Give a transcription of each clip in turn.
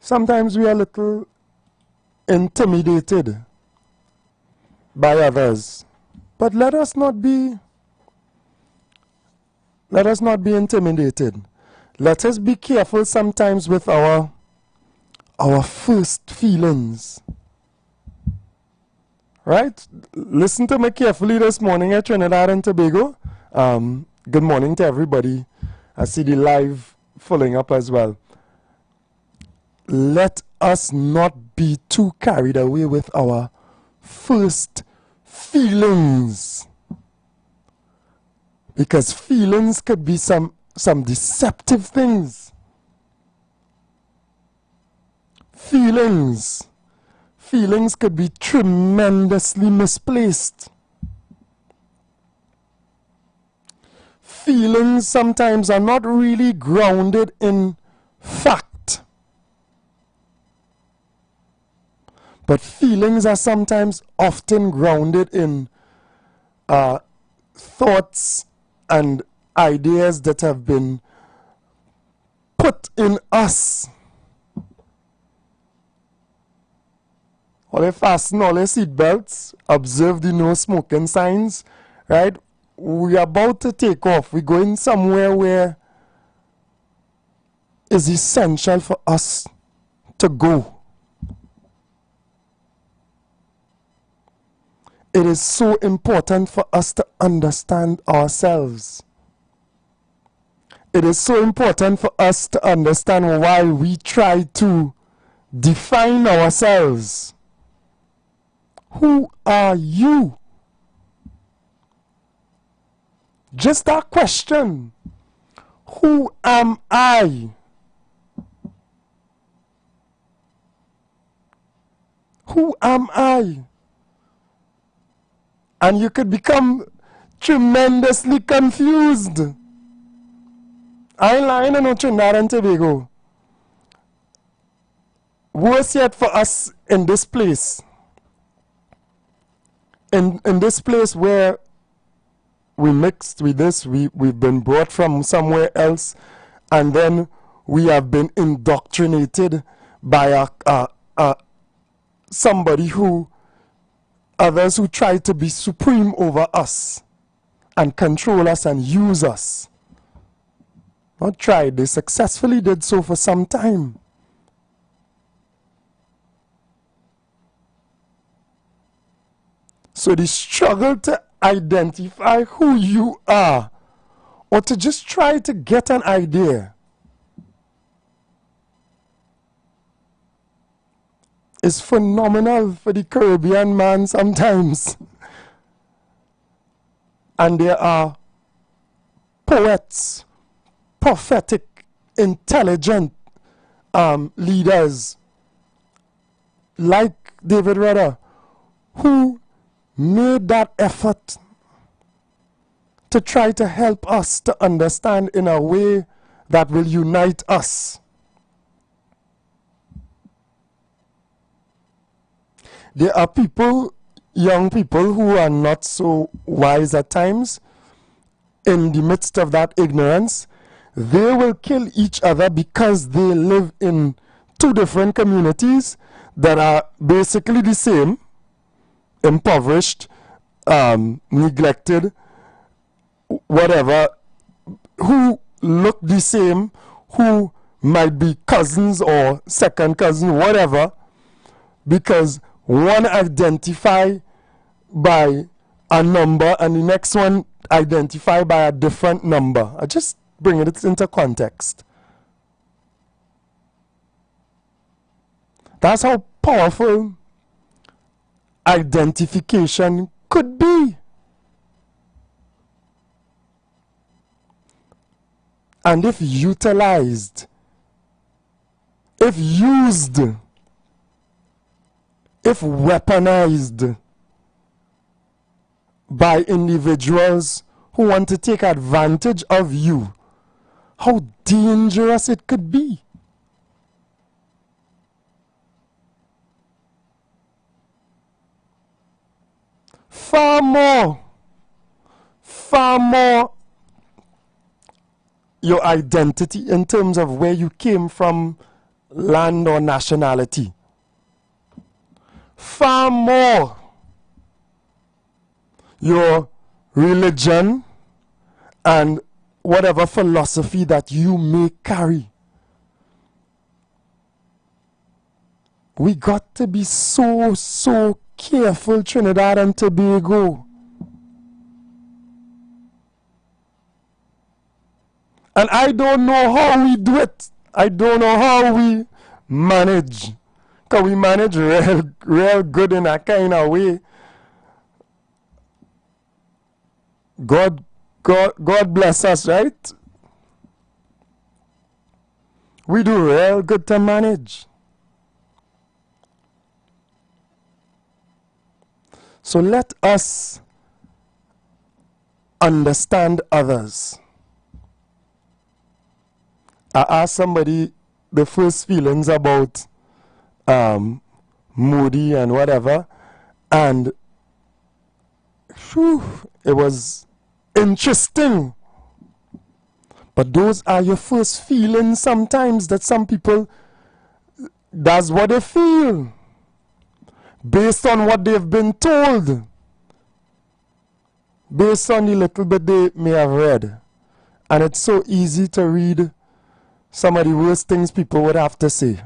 Sometimes we are a little intimidated by others. But let us not be intimidated. Let us be careful sometimes with our first feelings. Right? Listen to me carefully this morning at Trinidad and Tobago. Good morning to everybody. I see the live filling up as well. Let us not be too carried away with our first feelings. Because feelings could be some deceptive things. Feelings could be tremendously misplaced. Feelings sometimes are not really grounded in fact. But feelings are sometimes often grounded in thoughts and ideas that have been put in us. All fasten all seat belts, observe the no smoking signs, right? We are about to take off. We're going somewhere where it's essential for us to go. It is so important for us to understand ourselves. It is so important for us to understand why we try to define ourselves. Who are you? Just that question. Who am I? Who am I? And you could become tremendously confused. I ain't lying in Trinidad and Tobago. Worse yet for us in this place. In this place where we mixed with this, we've been brought from somewhere else, and then we have been indoctrinated by somebody others who try to be supreme over us and control us and use us. Not tried, they successfully did so for some time. So the struggle to identify who you are, or to just try to get an idea, is phenomenal for the Caribbean man sometimes. And there are poets, prophetic, intelligent leaders like David Rudder, who made that effort to try to help us to understand in a way that will unite us. There are people, young people, who are not so wise at times. In the midst of that ignorance, they will kill each other because they live in two different communities that are basically the same, impoverished, neglected, whatever, who look the same, who might be cousins or second cousin, whatever, because one identify by a number and the next one identify by a different number. I just bring it into context. That's how powerful identification could be. And if utilized, if used, if weaponized by individuals who want to take advantage of you, how dangerous it could be. Far more your identity in terms of where you came from land or nationality. Far more your religion and whatever philosophy that you may carry. We got to be so careful, Trinidad and Tobago. And I don't know how we do it. I don't know how we manage. Because we manage real good in a kind of way. God bless us, right? We do real good to manage. So let us understand others. I asked somebody the first feelings about Moody and whatever, and whew, it was interesting. But those are your first feelings sometimes, that some people, that's what they feel based on what they've been told, based on the little bit they may have read. And it's so easy to read some of the worst things people would have to say.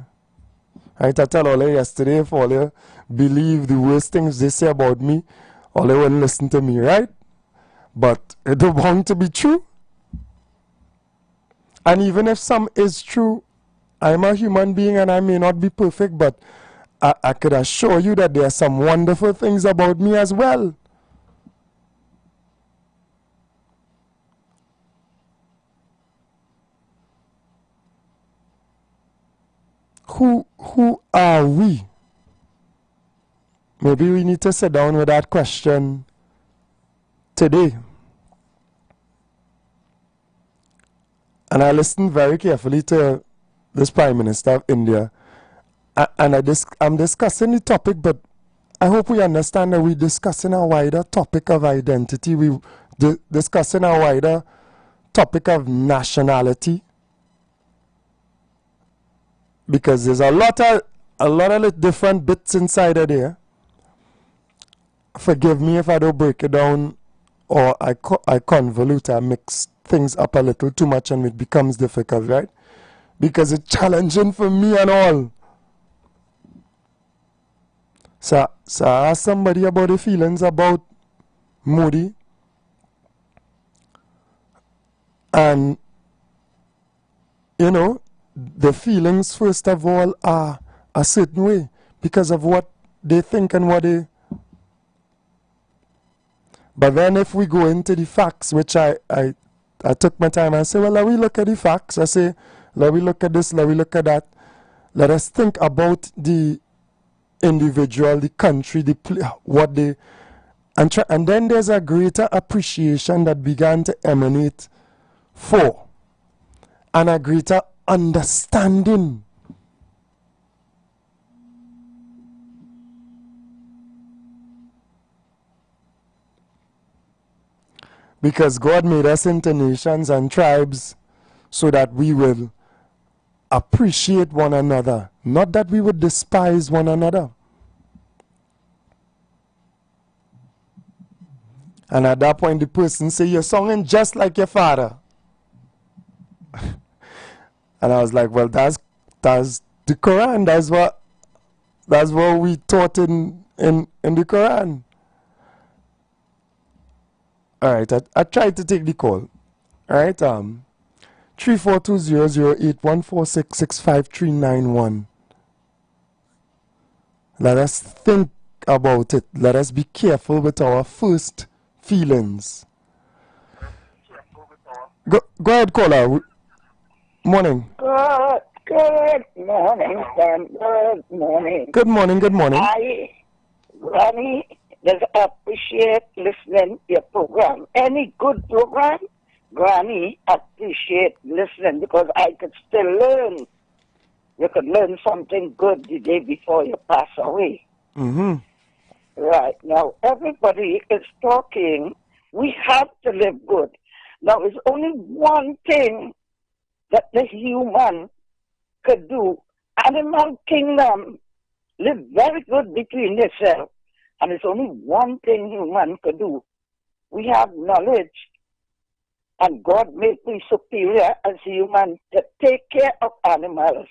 Right? I tell all yesterday, if all you believe the worst things they say about me, all they wouldn't listen to me, right? But it's bound to be true. And even if some is true, I'm a human being and I may not be perfect, but I could assure you that there are some wonderful things about me as well. Who are we? Maybe we need to sit down with that question today. And I listened very carefully to this Prime Minister of India. And I'm discussing the topic, but I hope we understand that we're discussing a wider topic of identity. We're discussing a wider topic of nationality. Because there's a lot of different bits inside of there. Forgive me if I don't break it down or I convolute, I mix things up a little too much and it becomes difficult, right? Because it's challenging for me and all. So I asked somebody about the feelings about Moody. And, you know, the feelings, first of all, are a certain way because of what they think and what they... But then if we go into the facts, which I took my time and say, well, let me look at the facts. I say, let me look at this, let me look at that. Let us think about the individual, the country, what they... And then there's a greater appreciation that began to emanate for, and a greater understanding. Because God made us into nations and tribes so that we will appreciate one another, not that we would despise one another. And at that point the person say, you're singing just like your father. And I was like, well, that's the Quran. That's what we taught in the Quran. All right, I tried to take the call. All right, 342-008-146-65391. Let us think about it. Let us be careful with our first feelings. Go ahead, caller. Morning. Good morning, son. Good morning. Good morning, good morning. Granny, just appreciate listening to your program. Any good program, Granny, appreciate listening because I could still learn. You could learn something good the day before you pass away. Mm-hmm. Right. Now, everybody is talking. We have to live good. Now, it's only one thing that the human could do animal kingdom live very good between themselves. And it's only one thing human could do. We have knowledge, and God made me superior as human to take care of animals,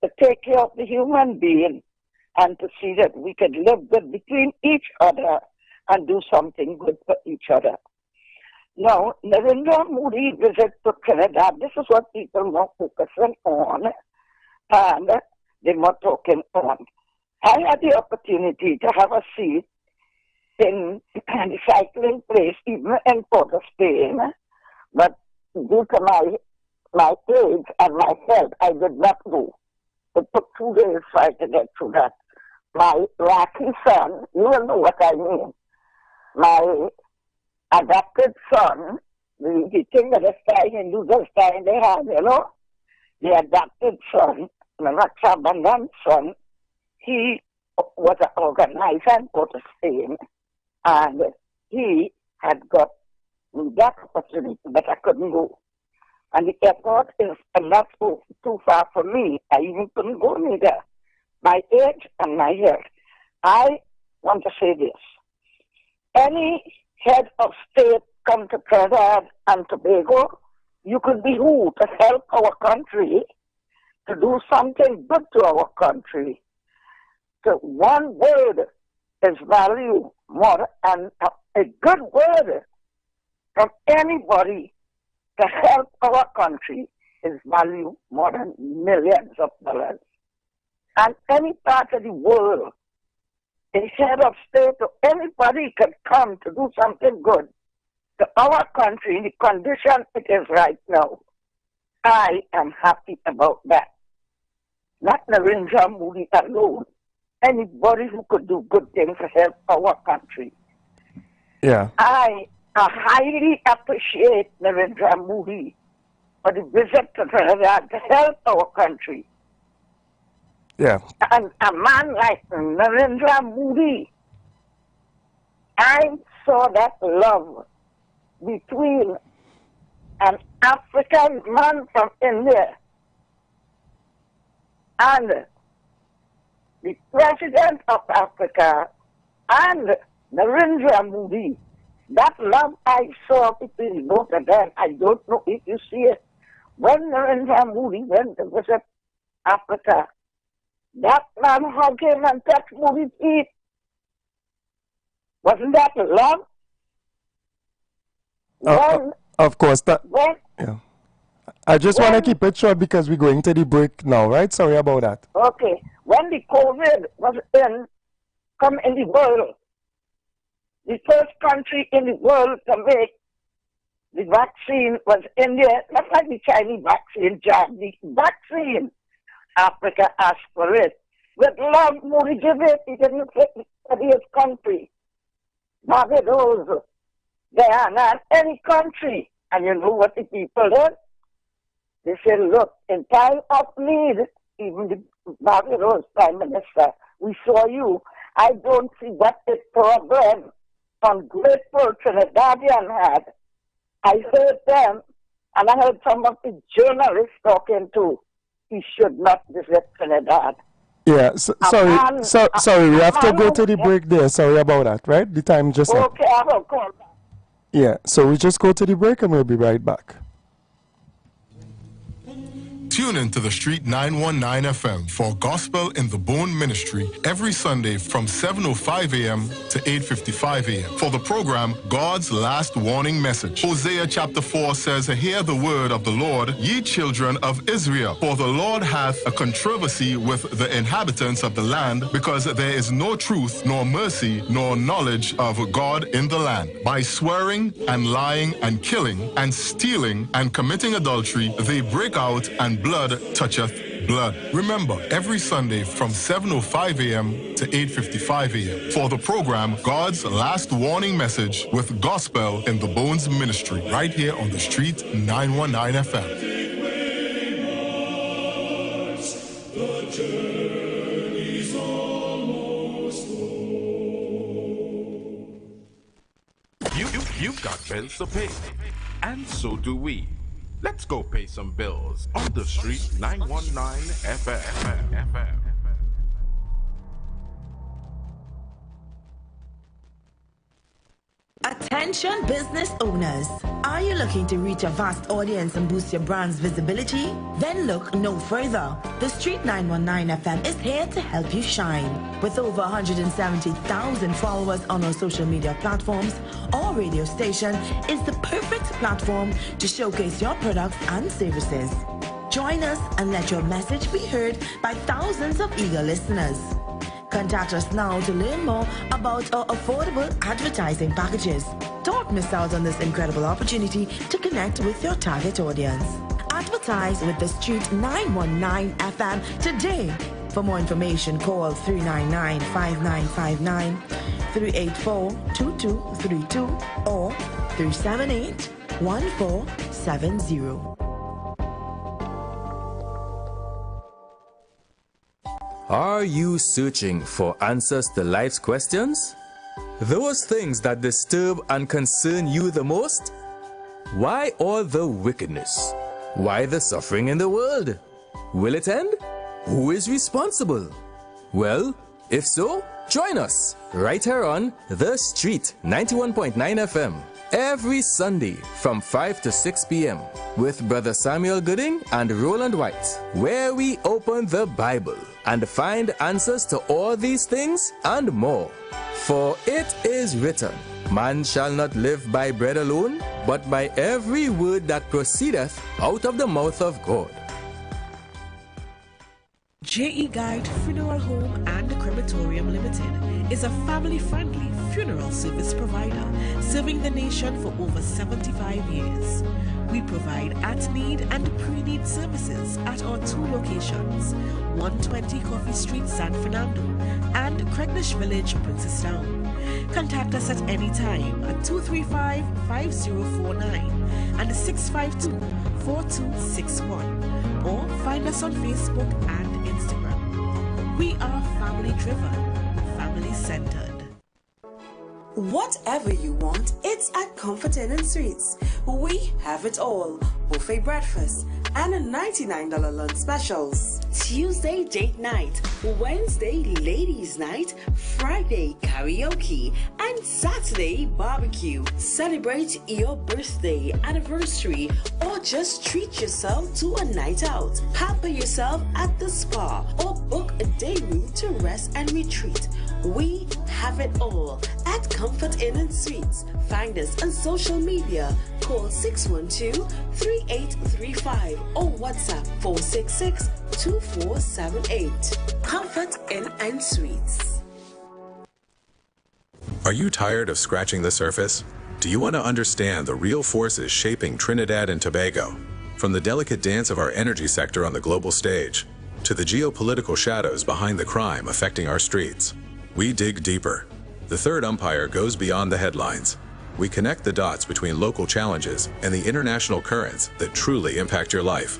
to take care of the human being, and to see that we can live good between each other and do something good for each other. Now, Narendra Modi visit to Trinidad, this is what people were focusing on, and they were talking on. I had the opportunity to have a seat in the cycling place, even in Port of Spain, but due to my age and my health, I did not go. It took 2 days for I to get through that. My lucky son, you will know what I mean, my adopted son, the thing that is dying and you just dying they have, you know, the adopted son, my Rakshabandhan's son, he was an organizer in Port of Spain, and he had got that opportunity, but I couldn't go. And the airport is not too far from me. I even couldn't go neither. My age and my health. I want to say this. Any head of state come to Trinidad and Tobago, you could be who to help our country, to do something good to our country. So one word is value more, and a good word from anybody to help our country is value more than millions of dollars. And any part of the world, a head of state or anybody can come to do something good to our country in the condition it is right now. I am happy about that. Not Narendra Modi alone. Anybody who could do good things to help our country. Yeah. I highly appreciate Narendra Modi for the visit to Trinidad to help our country. Yeah. And a man like Narendra Modi, I saw that love between an African man from India and the president of Africa and Narendra Modi. That love I saw between both of them, I don't know if you see it. When Narendra Modi went to visit Africa, that man hugged him and touched Modi's feet. Wasn't that love? Of course. Yeah. I just want to keep it short because we're going to the break now, right? Sorry about that. Okay. When the COVID was come in the world, the first country in the world to make the vaccine was India, not like the Chinese vaccine jab, the vaccine. Africa asked for it. With love, Modi gave it. He didn't take it for his country. Barbados, Guyana, any country. And you know what the people did? They said, look, in time of need, even the Barbados Prime Minister, we saw you. I don't see what the problem ungrateful Trinidadian had. I heard them, and I heard some of the journalists talking too. He should not visit Trinidad. Yeah, sorry, we have to go to the break there. Sorry about that, right? The time just up. Okay, I will call back. Yeah, so we just go to the break and we'll be right back. Tune in to the Street 919 FM for Gospel in the Bone Ministry every Sunday from 7:05 a.m. to 8:55 a.m. for the program God's Last Warning Message. Hosea chapter 4 says, "Hear the word of the Lord, ye children of Israel. For the Lord hath a controversy with the inhabitants of the land, because there is no truth, nor mercy, nor knowledge of God in the land. By swearing and lying and killing and stealing and committing adultery, they break out, and blood toucheth blood." Remember, every Sunday from 7:05 a.m. to 8:55 a.m. for the program God's Last Warning Message with Gospel in the Bones Ministry, right here on the Street 919 FM. You've got bills to pay, and so do we. Let's go pay some bills on the street 919 FM. Attention business owners. Are you looking to reach a vast audience and boost your brand's visibility? Then look no further. The Street 919 FM is here to help you shine. With over 170,000 followers on our social media platforms, our radio station is the perfect platform to showcase your products and services. Join us and let your message be heard by thousands of eager listeners. Contact us now to learn more about our affordable advertising packages. Don't miss out on this incredible opportunity to connect with your target audience. Advertise with the Street 919 FM today. For more information, call 399-5959, 384-2232 or 378-1470. Are you searching for answers to life's questions? Those things that disturb and concern you the most? Why all the wickedness? Why the suffering in the world? Will it end? Who is responsible? Well, if so, join us right here on The Street 91.9 FM every Sunday from 5 to 6 p.m. with Brother Samuel Gooding and Roland White, where we open the Bible and find answers to all these things and more. For it is written, man shall not live by bread alone, but by every word that proceedeth out of the mouth of God. J.E. Guide Funeral Home and Crematorium Limited is a family-friendly funeral service provider serving the nation for over 75 years. We provide at-need and pre-need services at our two locations, 120 Coffee Street, San Fernando, and Craignish Village, Princestown. Contact us at any time at 235-5049 and 652-4261, or find us on Facebook and Instagram. We are family-driven, family-centered. Whatever you want, it's at Comfort Inn and Suites. We have it all. Buffet breakfast and a $99 lunch specials. Tuesday date night, Wednesday ladies night, Friday karaoke, and Saturday barbecue. Celebrate your birthday, anniversary, or just treat yourself to a night out. Pamper yourself at the spa or book a day room to rest and retreat. We have it all at Comfort Inn and Suites. Find us on social media. Call 612-3835 or WhatsApp 466-2478. Comfort Inn and Suites. Are you tired of scratching the surface? Do you want to understand the real forces shaping Trinidad and Tobago? From the delicate dance of our energy sector on the global stage to the geopolitical shadows behind the crime affecting our streets, we dig deeper. The third umpire goes beyond the headlines. We connect the dots between local challenges and the international currents that truly impact your life,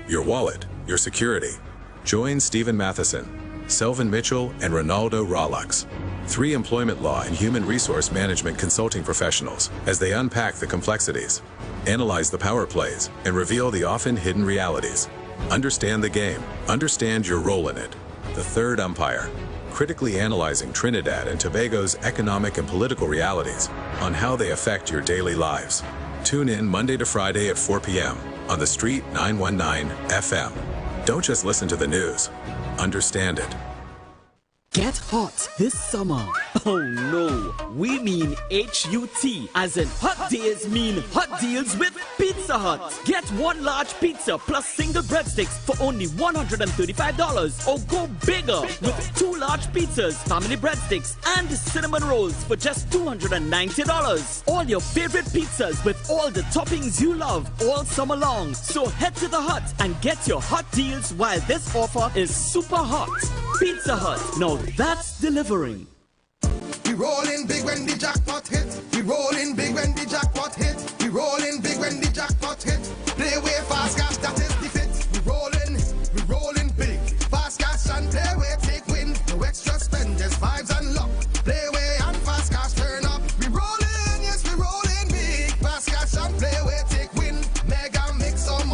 your wallet, your security. Join Stephen Matheson, Selvin Mitchell, and Ronaldo Rollux, 3 employment law and human resource management consulting professionals, as they unpack the complexities, analyze the power plays, and reveal the often hidden realities. Understand the game. Understand your role in it. The third umpire, critically analyzing Trinidad and Tobago's economic and political realities on how they affect your daily lives. Tune in Monday to Friday at 4 p.m. on the Street 919 FM. Don't just listen to the news. Understand it. Get hot this summer. Oh no, we mean H-U-T, as in hot days mean hot deals with Pizza Hut. Get 1 large pizza plus single breadsticks for only $135, or go bigger with 2 large pizzas, family breadsticks, and cinnamon rolls for just $290. All your favorite pizzas with all the toppings you love all summer long. So head to the Hut and get your hot deals while this offer is super hot. Pizza Hut, now that's delivering. We rollin' big when the jackpot hit. We rollin' big when the jackpot hit. We rollin' big when the jackpot hit. Play way fast cash, that is the fit. We rollin' big. Fast cash and play way take win. No extra spend, just vibes and luck. Play way and fast cash turn up. We rollin', yes we rollin' big. Fast cash and play way take win. Mega mix on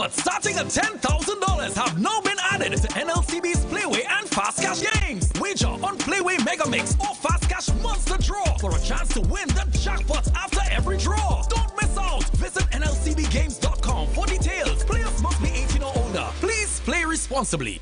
jackpots starting at $10,000 have now been added to NLCB's Playway and Fast Cash games. Wager on Playway Mega Mix or Fast Cash Monster Draw for a chance to win the jackpot after every draw. Don't miss out. Visit NLCBGames.com for details. Players must be 18 or older. Please play responsibly.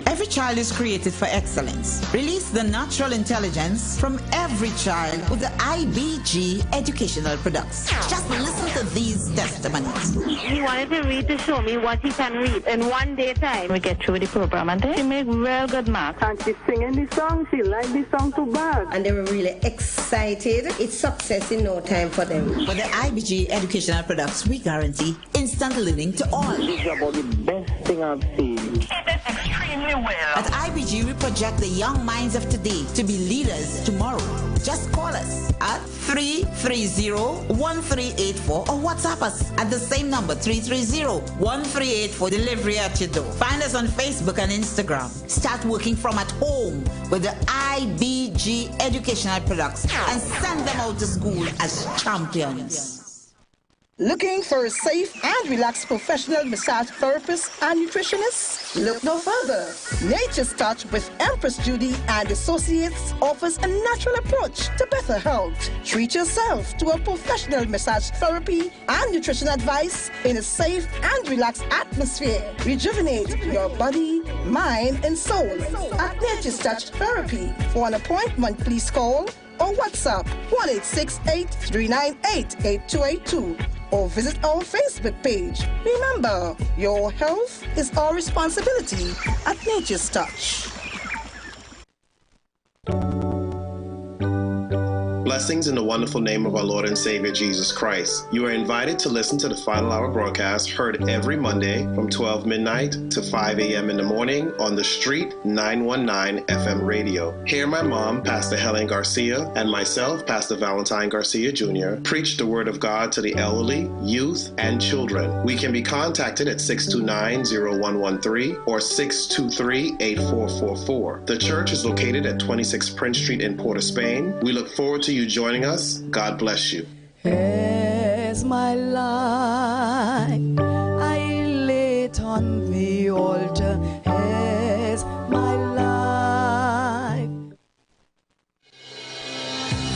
Every child is created for excellence. Release the natural intelligence from every child with the IBG educational products. Just listen to these testimonies. He wanted to read to show me what he can read in one day time. We get through the program and she made real good marks. And she's singing the song. She liked the song too bad. And they were really excited. It's success in no time for them. With the IBG educational products, we guarantee instant learning to all. This is about the best thing I've seen. Extremely well. At IBG, we project the young minds of today to be leaders tomorrow. Just call us at 330-1384 or WhatsApp us at the same number, 330-1384. Delivery at your door. Find us on Facebook and Instagram. Start working from at home with the IBG educational products and send them out to school as champions. Looking for a safe and relaxed professional massage therapist and nutritionist? Look no further. Nature's Touch with Empress Judy and Associates offers a natural approach to better health. Treat yourself to a professional massage therapy and nutrition advice in a safe and relaxed atmosphere. Rejuvenate your body, mind, and soul at Nature's Touch Therapy. For an appointment, please call or WhatsApp 1-868-398-8282 or visit our Facebook page. Remember, your health is our responsibility at Nature's Touch. Blessings in the wonderful name of our Lord and Savior Jesus Christ. You are invited to listen to the Final Hour broadcast heard every Monday from 12 midnight to 5 a.m. in the morning on The Street 919 FM radio. Hear my mom, Pastor Helen Garcia, and myself, Pastor Valentine Garcia Jr., preach the Word of God to the elderly, youth, and children. We can be contacted at 629-0113 or 623-8444. The church is located at 26 Prince Street in Port of Spain. We look forward to you joining us. God bless you. As my life I lay it on the altar, as my life.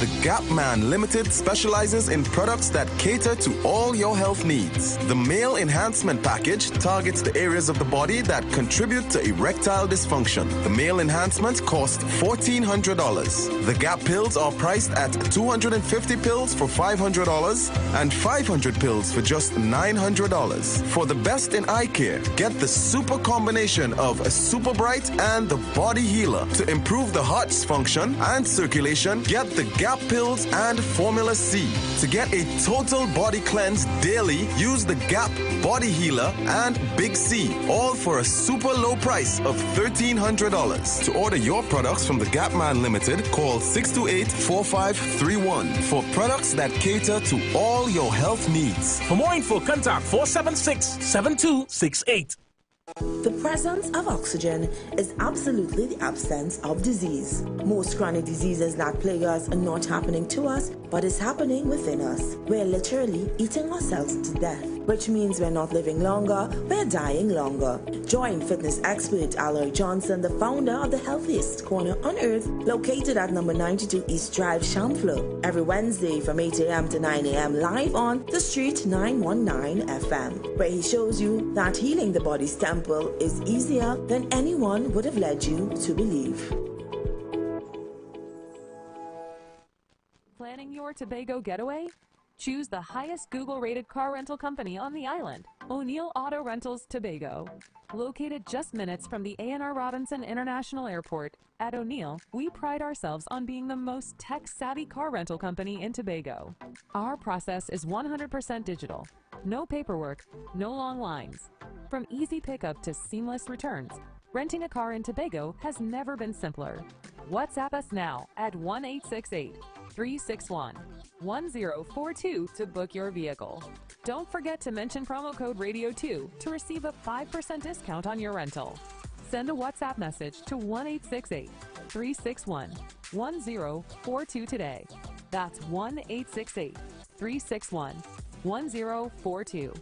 The Gap Man Limited specializes in products that cater to all your health needs. The Male Enhancement Package targets the areas of the body that contribute to erectile dysfunction. The Male Enhancement costs $1,400. The Gap pills are priced at 250 pills for $500 and 500 pills for just $900. For the best in eye care, get the super combination of a Super Bright and the Body Healer. To improve the heart's function and circulation, get the Gap pills and Formula C. To get a total body cleanse daily, use the Gap Body Healer and Big C, all for a super low price of $1,300. To order your products from the Gap Man Limited, call 628-4531 for products that cater to all your health needs. For more info, contact 476-7268. The presence of oxygen is absolutely the absence of disease. Most chronic diseases that plague us are not happening to us, but is happening within us. We're literally eating ourselves to death, which means we're not living longer, we're dying longer. Join fitness expert Aloy Johnson, the founder of the healthiest corner on earth, located at number 92 East Drive, Chamfleur, every Wednesday from 8 a.m. to 9 a.m. live on The Street 919 FM, where he shows you that healing the body's temple is easier than anyone would have led you to believe. Planning your Tobago getaway? Choose the highest Google-rated car rental company on the island, O'Neill Auto Rentals Tobago. Located just minutes from the A&R Robinson International Airport, at O'Neill, we pride ourselves on being the most tech-savvy car rental company in Tobago. Our process is 100% digital. No paperwork, no long lines. From easy pickup to seamless returns, renting a car in Tobago has never been simpler. WhatsApp us now at 1-868-361-1042 to book your vehicle. Don't forget to mention promo code RADIO2 to receive a 5% discount on your rental. Send a WhatsApp message to 1-868-361-1042 today. That's 1-868-361-1042.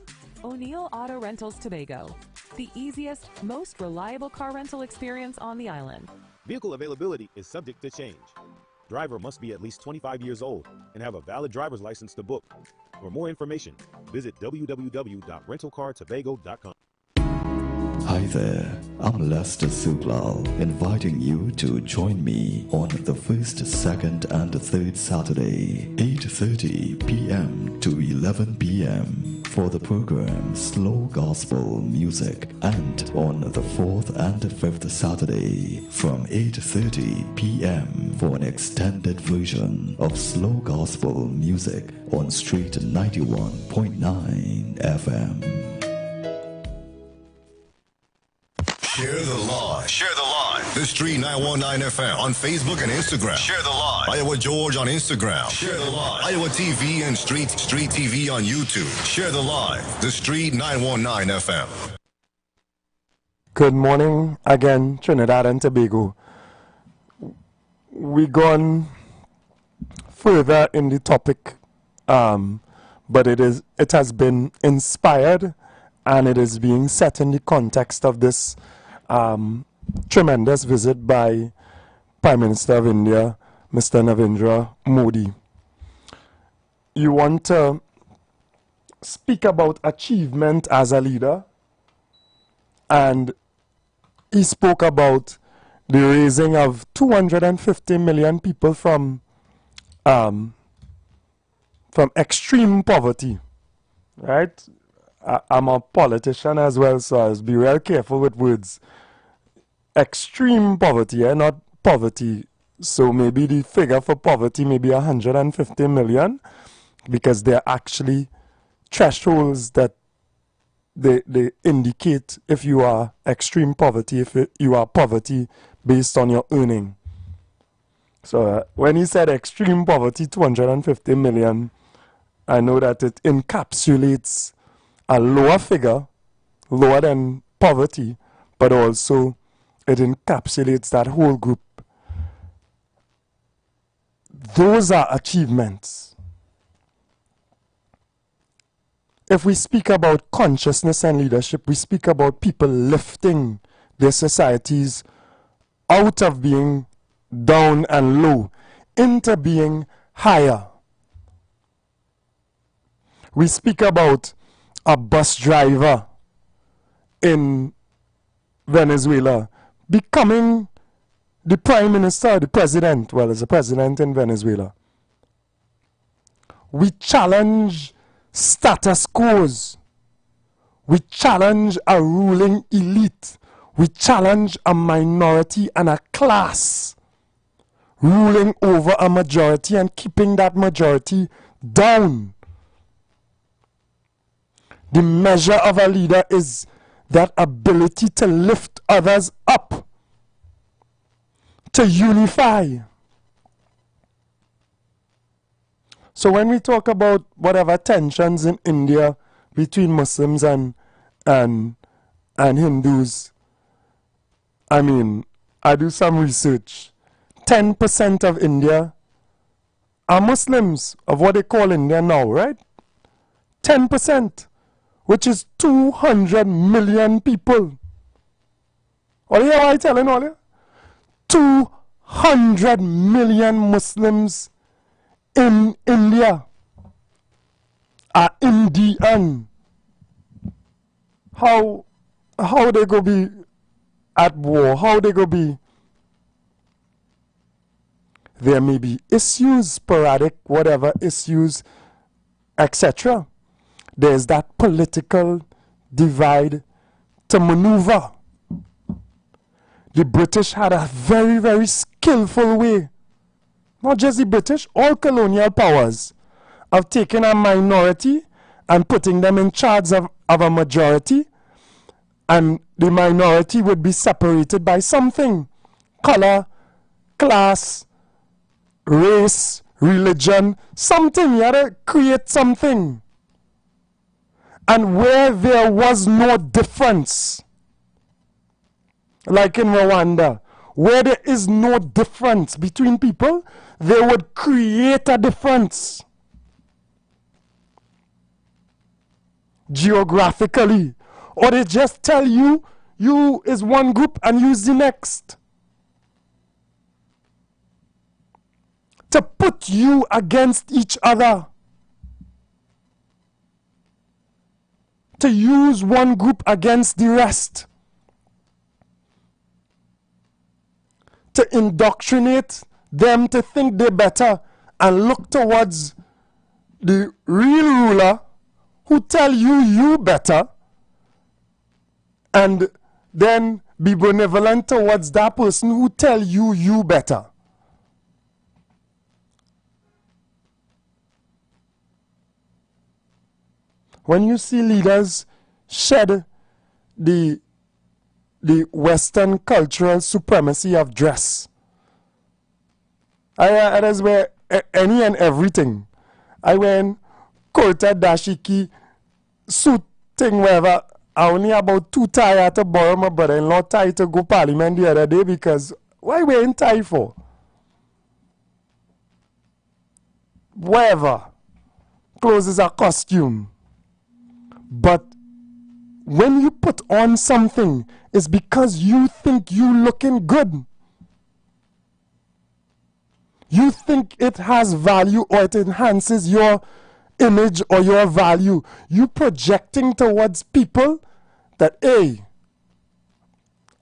O'Neill Auto Rentals Tobago, the easiest, most reliable car rental experience on the island. Vehicle availability is subject to change. Driver must be at least 25 years old and have a valid driver's license to book. For more information, visit www.rentalcartobago.com. Hi there, I'm Lester Suplal, inviting you to join me on the first, second, and third Saturday, 8:30 p.m. to 11 p.m. for the program Slow Gospel Music, and on the fourth and fifth Saturday from 8:30 p.m. for an extended version of Slow Gospel Music on Street 91.9 FM. Share the live. Share the live. The Street 919 FM on Facebook and Instagram. Share the live. Iowa George on Instagram. Share the live. Iowa TV and Street TV on YouTube. Share the live. The Street 919 FM. Good morning again, Trinidad and Tobago. We gone further in the topic, but it has been inspired, and it is being set in the context of this tremendous visit by Prime Minister of India, Mr. Narendra Modi. You want to speak about achievement as a leader, and he spoke about the raising of 250 million people from extreme poverty, right? I'm a politician as well, so I'll be real careful with words. Extreme poverty, not poverty. So maybe the figure for poverty may be 150 million, because they're actually thresholds that they indicate if you are extreme poverty, if you are poverty based on your earning. So when he said extreme poverty, 250 million, I know that it encapsulates a lower figure, lower than poverty, but also it encapsulates that whole group. Those are achievements. If we speak about consciousness and leadership, we speak about people lifting their societies out of being down and low into being higher. We speak about a bus driver in Venezuela becoming the prime minister, the president, well, as a president in Venezuela. We challenge status quos. We challenge a ruling elite. We challenge a minority and a class ruling over a majority and keeping that majority down. The measure of a leader is that ability to lift others up, to unify. So when we talk about whatever tensions in India between Muslims and Hindus, I mean, I do some research. 10% of India are Muslims, of what they call India now, right? 10%. Which is 200 million people. What are I telling all you? 200 million Muslims in India are Indian. How they go be at war? How they go be? There may be issues, sporadic, whatever issues, etc. There's that political divide to maneuver. The British had a very, very skillful way, not just the British, all colonial powers, of taking a minority and putting them in charge of a majority, and the minority would be separated by something: color, class, race, religion, something. You had to create something. And where there was no difference, like in Rwanda, where there is no difference between people, they would create a difference. geographically, or they just tell you you is one group and you is the next. To put you against each other. To use one group against the rest. To indoctrinate them to think they're better and look towards the real ruler who tell you better, and then be benevolent towards that person who tell you better. When you see leaders shed the Western cultural supremacy of dress, that is where any and everything. I went kurta dashiki suit thing wherever. I only about 2 tie to borrow my brother-in-law tie to go parliament the other day, because why wearing tie for? Whatever. Clothes is a costume. But when you put on something, it's because you think you looking good. You think it has value, or it enhances your image or your value. You projecting towards people that, hey,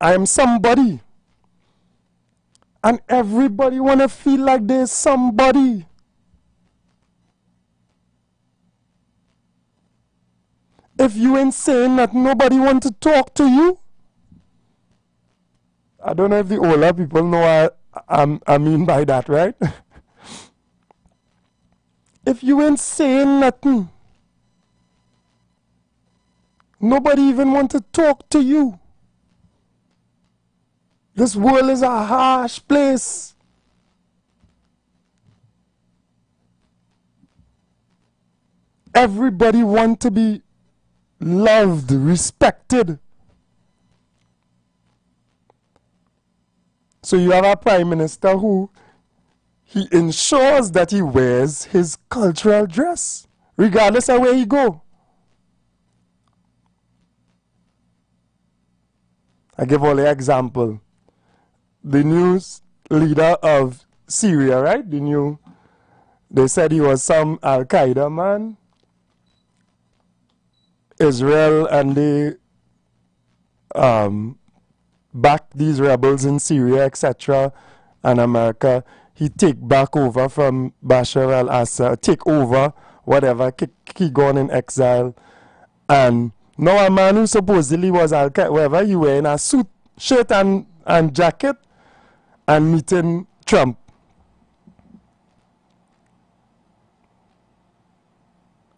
I am somebody. And everybody want to feel like there's somebody. If you ain't saying that nobody want to talk to you, I don't know if the older people know what I mean by that, right? If you ain't saying nothing, nobody even want to talk to you. This world is a harsh place. Everybody want to be loved, respected. So you have a prime minister who he ensures that he wears his cultural dress, regardless of where he go. I give all the example. The new leader of Syria, right? They said he was some Al-Qaeda man. Israel and they back these rebels in Syria, etc. And America, he take back over from Bashar al-Assad, take over whatever, he gone in exile. And now a man who supposedly was Al-Qaeda, wherever he wearing a suit, shirt and jacket, and meeting Trump.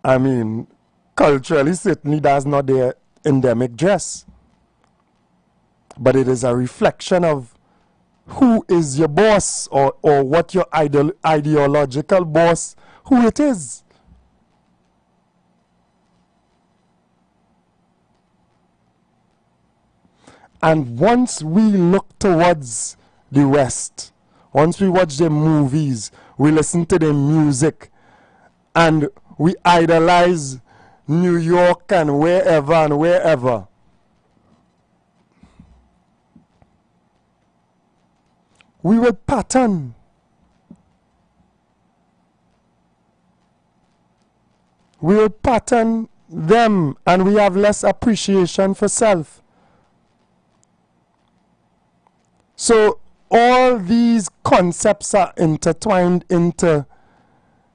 I mean, culturally, certainly that's not their endemic dress. But it is a reflection of who is your boss, or what your ideological boss, who it is. And once we look towards the West, once we watch their movies, we listen to their music, and we idolize New York and wherever, we will pattern. We will pattern them, and we have less appreciation for self. So all these concepts are intertwined into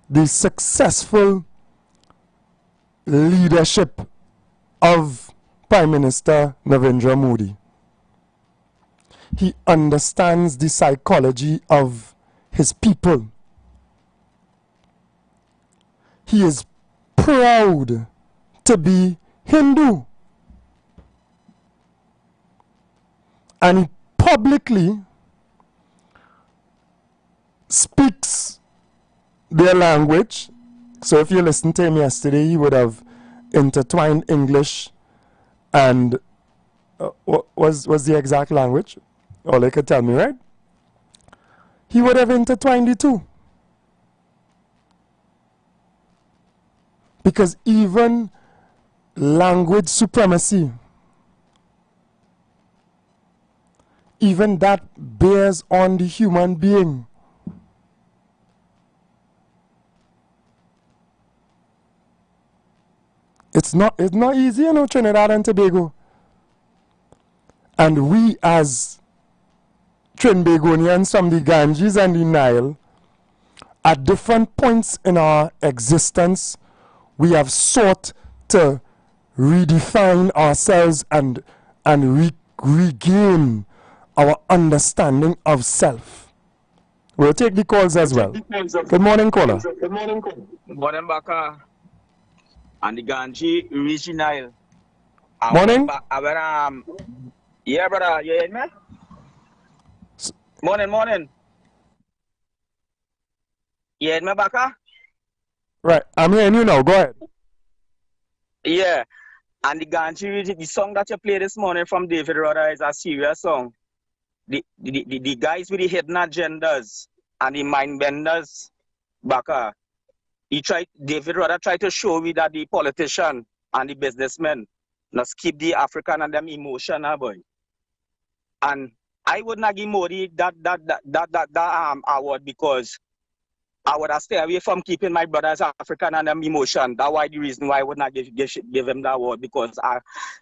the successful leadership of Prime Minister Narendra Modi. He understands the psychology of his people. He is proud to be Hindu. And he publicly speaks their language. So if you listened to him yesterday, he would have intertwined English and what was the exact language? Or they could tell me, right? He would have intertwined the two. Because even language supremacy, even that bears on the human being. It's not easy, you know, Trinidad and Tobago. And we as Trinbagonians from the Ganges and the Nile, at different points in our existence, we have sought to redefine ourselves and regain our understanding of self. We'll take the calls as well. Good morning, caller. Good morning, Baka. And the Ganji regional. Morning. Yeah, brother, you hear me? Morning. You hear me, Baka? Right, I'm hearing you now. Go ahead. Yeah. And the Ganji, the song that you played this morning from David Rudder is a serious song. The guys with the hidden agendas and the mind benders, Baka. David Rudder tried to show me that the politician and the businessmen must keep the African and them emotion, boy. And I would not give Modi that award because I would have stayed away from keeping my brothers African and them emotion. That's why the reason why I would not give him that award, because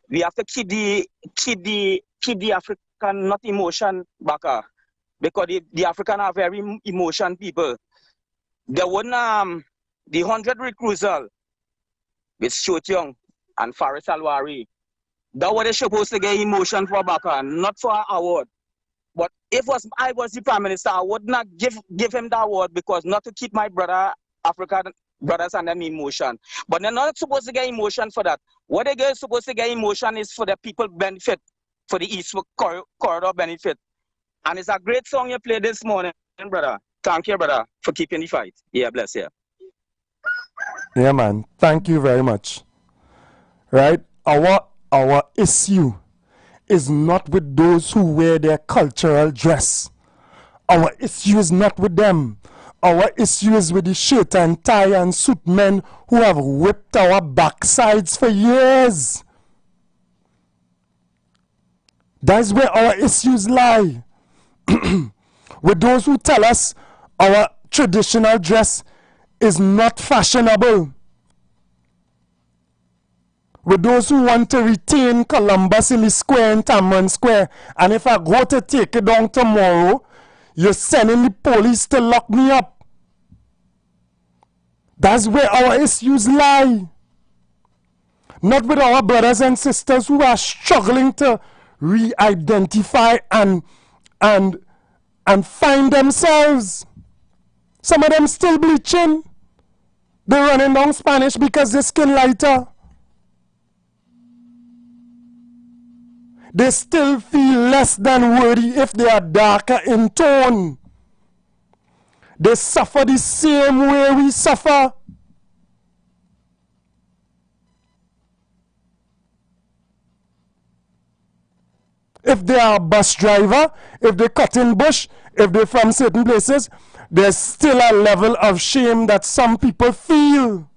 we have to keep the African not emotion back, because the African are very emotion people. They wouldn't the 100 recruiter with Shot Young and Faris Alwari. That what they supposed to get emotion for back, not for an award. But if I was the Prime Minister, I would not give him that award, because not to keep my African brothers and them emotion. But they're not supposed to get emotion for that. What they get supposed to get emotion is for the people benefit, for the East Corridor benefit. And it's a great song you played this morning, brother. Thank you, brother, for keeping the fight. Yeah, bless you. Yeah, man. Thank you very much. Right? Our issue is not with those who wear their cultural dress. Our issue is not with them. Our issue is with the shirt and tie and suit men who have whipped our backsides for years. That's where our issues lie. With those who tell us our traditional dress is not fashionable. With those who want to retain Columbus in the square in Tamron Square, and if I go to take it down tomorrow, you're sending the police to lock me up. That's where our issues lie. Not with our brothers and sisters who are struggling to re-identify and find themselves. Some of them still bleaching. They're running down Spanish because their skin lighter. They still feel less than worthy if they are darker in tone. They suffer the same way we suffer. If they are a bus driver, if they cut in bush, if they're from certain places, there's still a level of shame that some people feel.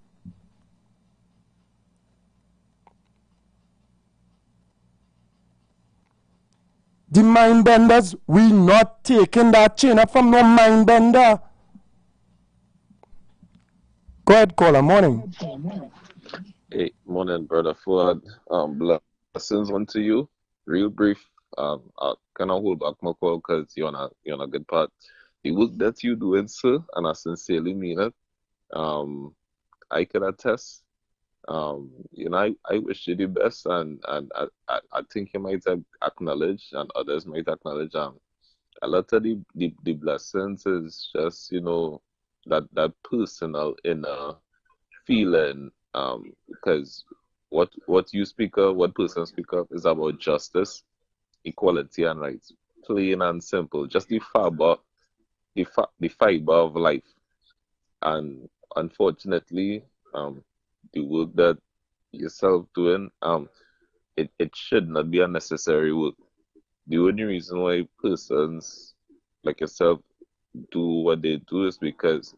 The mind benders, we not taking that chain up from no mind bender. Go ahead, caller. Morning. Hey, morning, brother Fuad. Blessings unto you. Real brief. I cannot hold back my call because you're on a good part. The work that you doing, sir, and I sincerely mean it. I can attest. I wish you the best, and I think you might have acknowledged, and others might acknowledge. A lot of the blessings is just that personal inner feeling. Because what you speak of, what person speak of, is about justice, equality, and rights. Plain and simple. Just the fiber of life. And unfortunately, the work that yourself doing, it should not be unnecessary work. The only reason why persons like yourself do what they do is because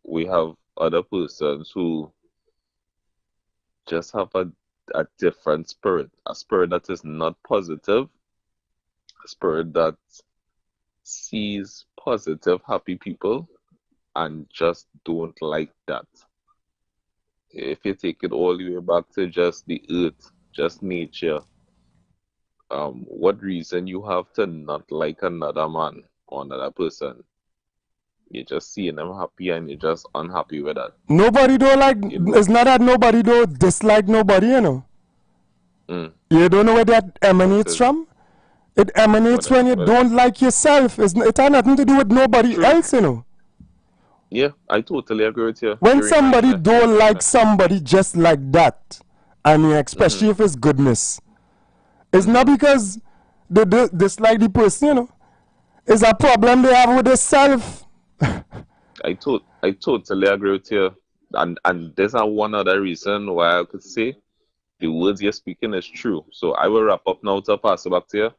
we have other persons who just have a a different spirit, a spirit that is not positive, a spirit that sees positive, happy people and just don't like that. If you take it all the way back to just the earth, just nature, what reason you have to not like another man or another person? You're just seeing them happy and you're just unhappy with that. Nobody don't like, it's not that nobody don't dislike nobody, you know. You don't know where that emanates from? It emanates when you don't like yourself. It has nothing to do with nobody else, you know. Yeah, I totally agree with you. When somebody don't like somebody just like that, and especially if it's goodness, it's not because they dislike the person, you know. It's a problem they have with themselves. I totally agree with you. And there's one other reason why I could say the words you're speaking is true. So I will wrap up now to pass it back to you.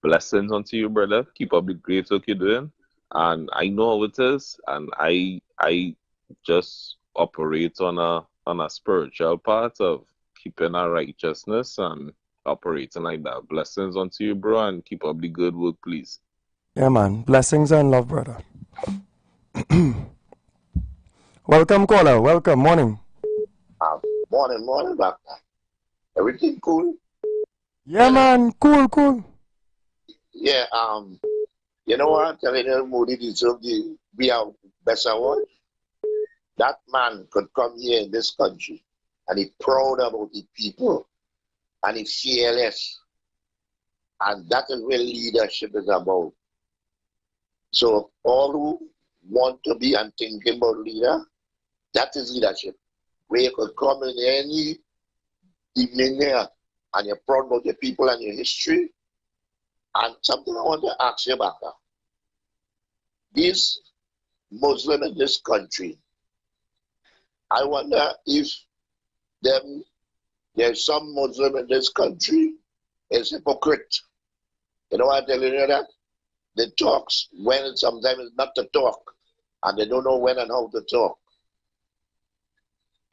Blessings unto you, brother. Keep up the great work you're doing. And I know how it is, and I just operate on a spiritual part of keeping our righteousness and operating like that. Blessings unto you, bro, and keep up the good work, please. Yeah, man. Blessings and love, brother. Welcome, caller. Welcome. Morning. Morning, doctor. Everything cool? Yeah, man. Cool. Yeah, you know what I'm telling you, Moody deserve to be our best award. That man could come here in this country and he's proud about the people and he's fearless. And that is where leadership is about. So all who want to be and thinking about leader, that is leadership. Where you could come in any evening there and you're proud about your people and your history. And something I want to ask you about now. These Muslims in this country, I wonder if there's some Muslim in this country is hypocrite. You know what I'm telling you that? They talk when sometimes it's not to talk, and they don't know when and how to talk.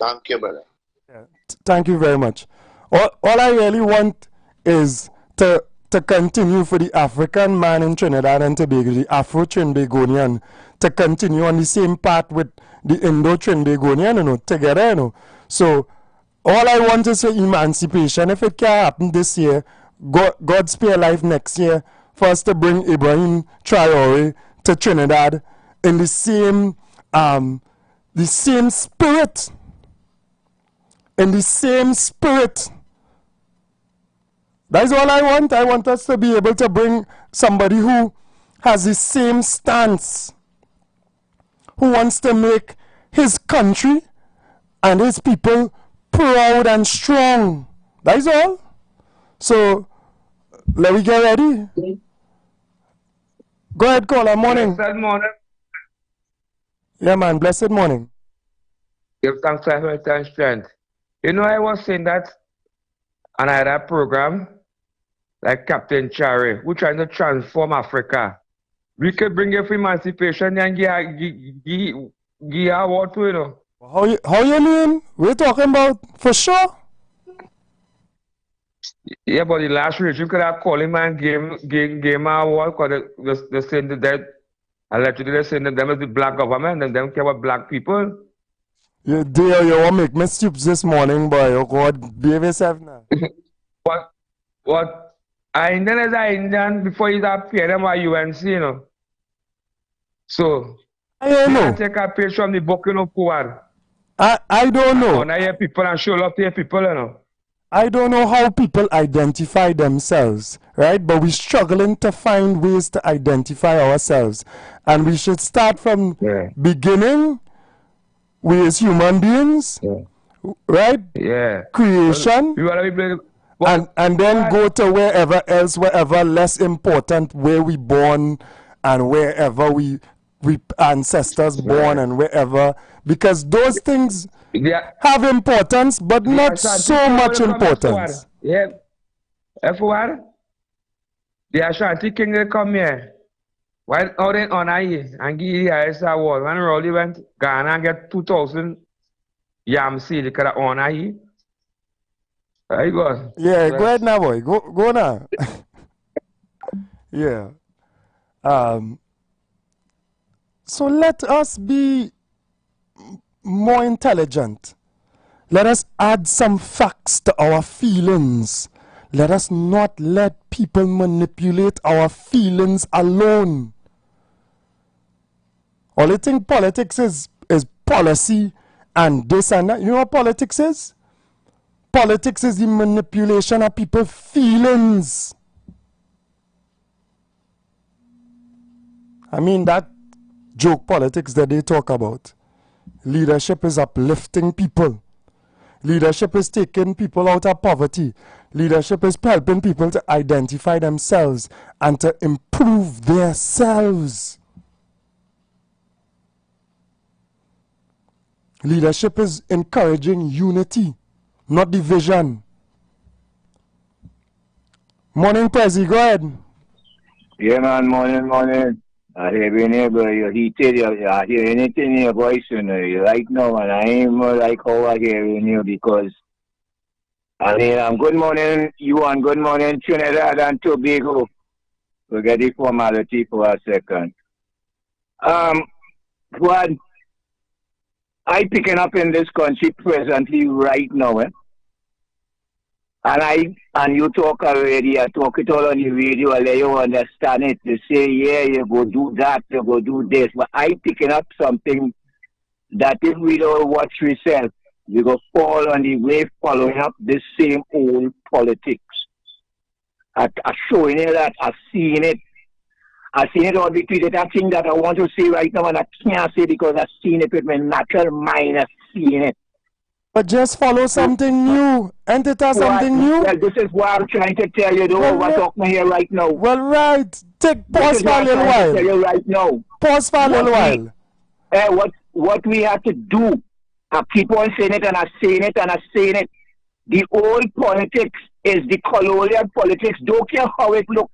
Thank you, brother. Yeah. Thank you very much. All I really want is to continue for the African man in Trinidad and Tobago, the Afro-Trinbagonian, to continue on the same path with the Indo-Trinbagonian, you know, together, you know. So all I want is for emancipation. If it can happen this year, God spare life next year for us to bring Ibrahim Traore to Trinidad in the same spirit. In the same spirit. That's all I want. I want us to be able to bring somebody who has the same stance, who wants to make his country and his people proud and strong. That's all. So, let me get ready. Go ahead, caller. Morning. Blessed morning. Yeah, man. Blessed morning. Give thanks to health and strength. You know, I was saying that, and I had a program like Captain Chari, who trying to transform Africa. We could bring you for emancipation and give award to, you know. How you mean? We're talking about for sure. Yeah, but the last regime could have called him and gave him an award because they saying that allegedly they saying that them is the black government and them care about black people. You want to make me stupid this morning, boy. Oh God, behave yourself now. What? Indian is an Indian before he's a PM or UNC, you know. So, I don't know. Take a page from the book, you know, forward. I don't know. Honor your people and show love to your people, you know. I don't know how people identify themselves, right? But we're struggling to find ways to identify ourselves. And we should start from beginning. We as human beings, right? Yeah. Creation. And then go to wherever else, wherever less important, where we born and wherever we ancestors born and wherever. Because those things have importance, but not so much importance. Yeah. F1, the Ashanti king they come here. Why are they honor you and give you a award? When Rolly went Ghana and get 2,000 yam seed, they could honor you. I go. Yeah, go ahead now, boy. Go now. Yeah. So let us be more intelligent. Let us add some facts to our feelings. Let us not let people manipulate our feelings alone. All you think politics is policy and this and that. You know what politics is? Politics is the manipulation of people's feelings. I mean that joke politics that they talk about. Leadership is uplifting people. Leadership is taking people out of poverty. Leadership is helping people to identify themselves and to improve themselves. Leadership is encouraging unity, not division. Morning, Prezi, go ahead. Yeah, man, morning. I hear your neighbor, he tell you, I hear anything in your voice, you know, right now, and I ain't more like how I hear you because, I mean, good morning, you, and good morning, Trinidad and Tobago. Forget the formality for a second. What I picking up in this country presently right now, and you talk already, I talk it all on the radio, I let you understand it. You say, yeah, you go do that, you go do this. But I picking up something that if we don't watch ourselves, we go fall on the way following up this same old politics. I showing you that, I seen it. I seen it all between that thing that I want to say right now and I can't say because I seen it with my natural mind, I seen it. But just follow something new. Enter something new. Well, this is what I'm trying to tell you, though. Well, we're talking here right now. Well, right. Pause for a little while. Tell you right now. Pause for a little while. What we have to do, I keep on saying it and I saying it and I saying it. The old politics is the colonial politics. Don't care how it look.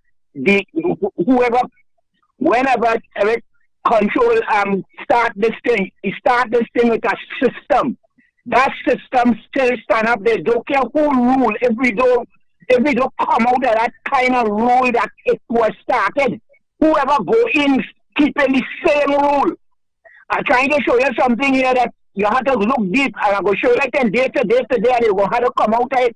Whenever Eric control start this thing with a system. That system still stand up there. Don't care who rule. If we don't come out of that kind of rule that it was started, whoever go in keeping the same rule. I'm trying to show you something here that you have to look deep, and I'm going to show you like day to day, and you're going to have to come out of it.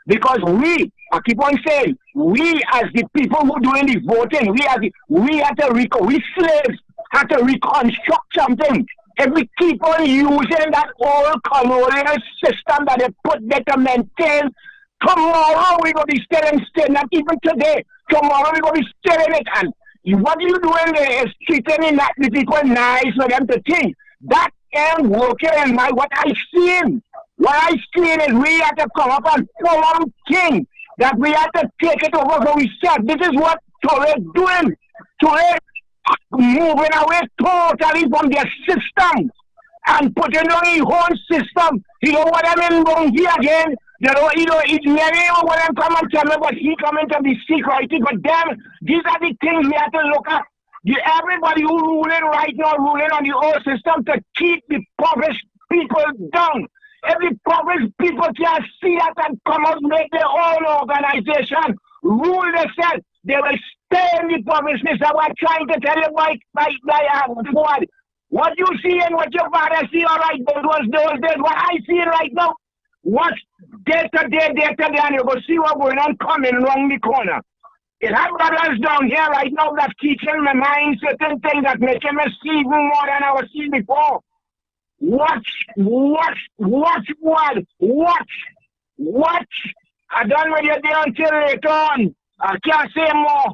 Because I keep on saying, we as the people who doing the voting, we slaves have to reconstruct something. If we keep on using that old colonial system that they put there to maintain, tomorrow we're going to be still not even today. Tomorrow we're going to be still in it. And what you're doing there is treating the people nice for them to think. That ain't working in what I seen. What I seen is we have to come up and form king. That we have to take it over for ourselves. This is what Torre doing. Torre moving away totally from their system and putting on his own system. You know what I mean? Going here again. It's many of them come and tell me, but he coming to be secretive. But damn, these are the things we have to look at. Everybody who ruling right now, ruling on the old system to keep the impoverished people down. Every impoverished people can see that and come out, make their own organization, rule themselves. They will stay in the impoverishment. So I'm trying to tell you, Fuad, what you see and what your father see, all right, those days, what I see right now, watch day to day, and you're going to see what's going on coming around the corner. It has brothers down here right now that's teaching my mind certain things that making me see even more than I was seeing before. Watch. I done with you there until later on. I can't say more.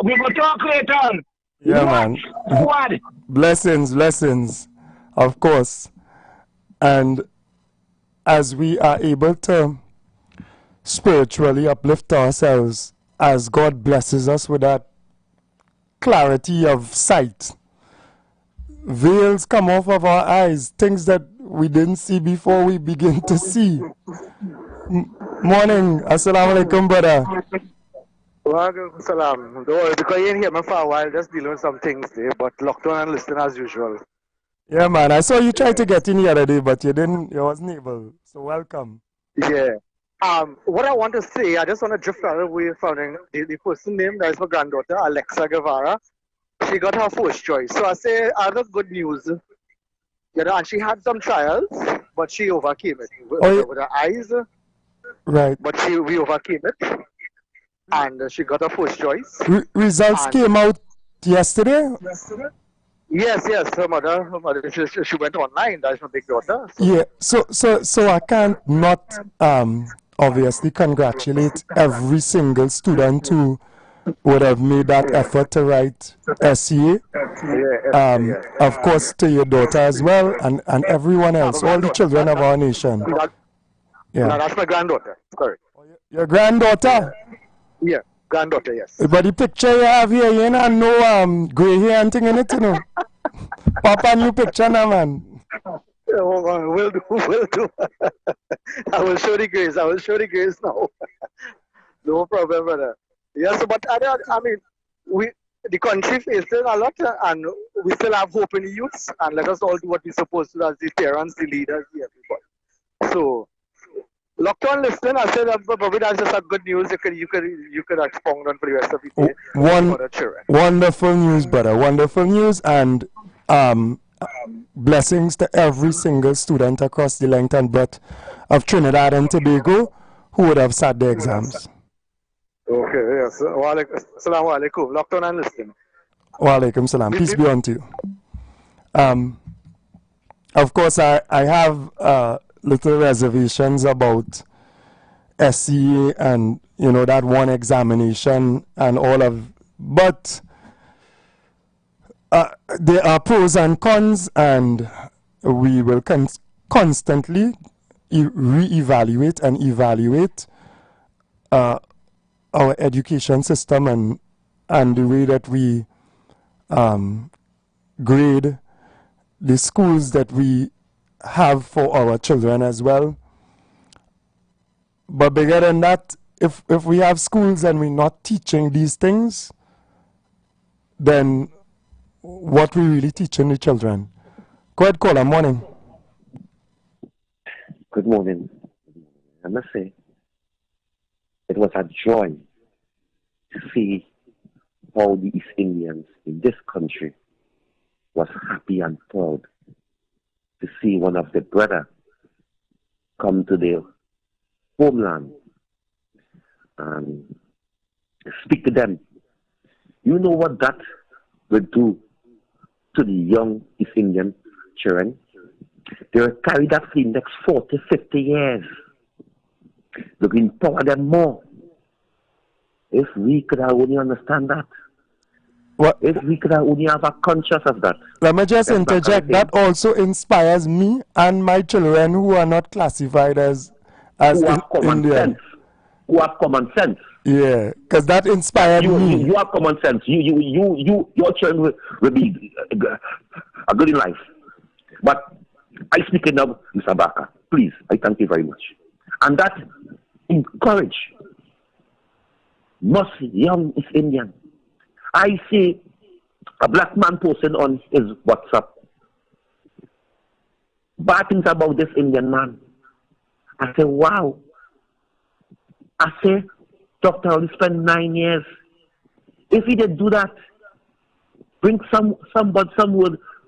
We will talk later on. Yeah, man. What? Blessings, of course. And as we are able to spiritually uplift ourselves, as God blesses us with that clarity of sight, veils come off of our eyes, things that we didn't see before we begin to see. Morning. Assalamu alaikum, brother. Walaikum salam. Don't worry, because you ain't here for a while, just dealing with some things there, but locked on and listening as usual. Yeah, man. I saw you try to get in the other day, but you wasn't able. So welcome. Yeah. What I want to say, I just want to drift away from the person name. That is my granddaughter, Alexa Guevara. She got her first choice. So I say, I have good news. You know, and she had some trials, but she overcame it with her eyes. Right. But we overcame it, and she got her first choice. Results came out yesterday. Yes. Her mother. She went online. That's my big daughter. So. Yeah. So I can't not obviously congratulate every single student who would have made that effort to write SCA. Of course, to your daughter as well, and everyone else, all the children of our nation. No, that's my granddaughter. Correct. Your granddaughter? Yeah, granddaughter, yes. But the picture you have here, you know, no grey hair and thing in it, you know. Papa, new picture now, man. Will do. I will show the grace now. No problem, brother. Yes, but I mean, the country facing a lot, and we still have hope in the youths, and let us all do what we're supposed to as the parents, the leaders, the everybody. So, locked on listening, I said probably that's just a good news. You could expound on for the rest of the day. Wonderful news, brother. Wonderful news, and blessings to every single student across the length and breadth of Trinidad and Tobago who would have sat the exams. Okay, yes. Assalamu alaikum. Locked on and listening. Wa alaikum salam. Peace be unto you. Of course, I have little reservations about SCA and, you know, that one examination and all of, but there are pros and cons, and we will constantly re-evaluate and evaluate our education system and the way that we grade the schools that we have for our children as well. But bigger than that, if we have schools and we're not teaching these things, then what we really teaching the children? Go ahead, caller. Morning. Good morning. I must say, it was a joy to see how the East Indians in this country was happy and proud to see one of their brother come to their homeland and speak to them. You know what that would do to the young East Indian children? They will carry that for the next 40, 50 years. They will empower them more. If we could only understand that. If we could only have a conscience of that. Let me just interject. That also inspires me and my children who are not classified as Indian. Who have common sense. Yeah, because that inspired me. You have common sense. Your children will be a good in life. But I speak enough, Mr. Baka. Please, I thank you very much. And that encourage most young East Indian. I see a black man posting on his WhatsApp bad things about this Indian man. I say, wow. I say, Doctor, only spent 9 years. If he did do that, bring some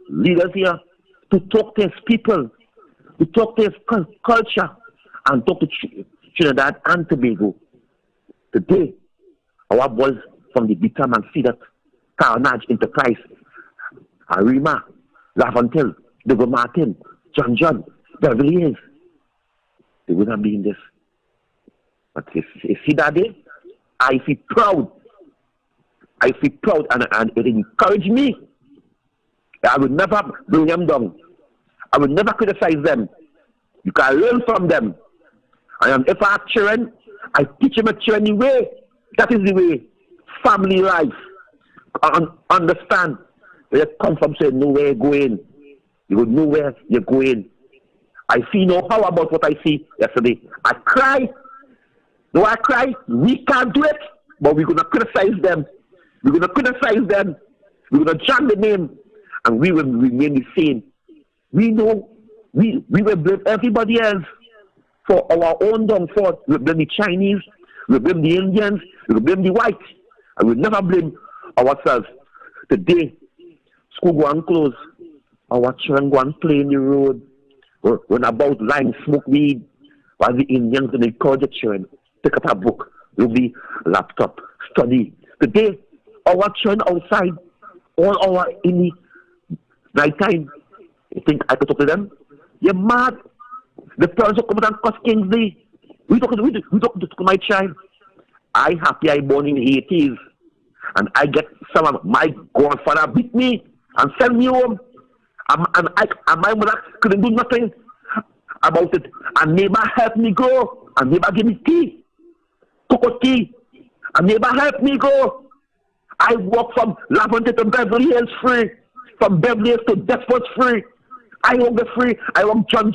leaders here to talk to his people, to talk to his culture, and talk to Trinidad and Tobago. Today, our boys from the Bitaman see that Carnage Enterprise, Arima, Lavantil, Dogo Martin, John, Beverly Hills, they wouldn't be in this. But you see that day, I feel proud. I feel proud, and it encouraged me. I would never bring them down. I would never criticize them. You can learn from them. And if I have children, I teach them a children way. That is the way. Family life. Understand. Where you come from, say, know where you're going. You would know where you're going. I feel no power about what I see yesterday. I cry. Do I cry? We can't do it, but we're going to criticize them. We're going to criticize them. We're going to jam the name, and we will remain the same. We know we will blame everybody else for our own downfall. We blame the Chinese, we blame the Indians, we blame the whites, and we never blame ourselves. Today, school go and close, our children go and play in the road, run about line, smoke weed, while the Indians and encourage the children, pick up a book, look the laptop, study. Today, our children outside, all hour in the night time, you think I could talk to them? You're mad. The parents will come and cuss Kingsley. We talk to my child. I happy I born in the 80s. And I get some of my grandfather beat me and send me home. And my mother couldn't do nothing about it. And neighbor helped me go. And neighbor gave me tea. Cocoa tea. And neighbor helped me go. I walk from Lavender to Beverly Hills free. From Beverly Hills to Deptford free. I walk the free. I walk John,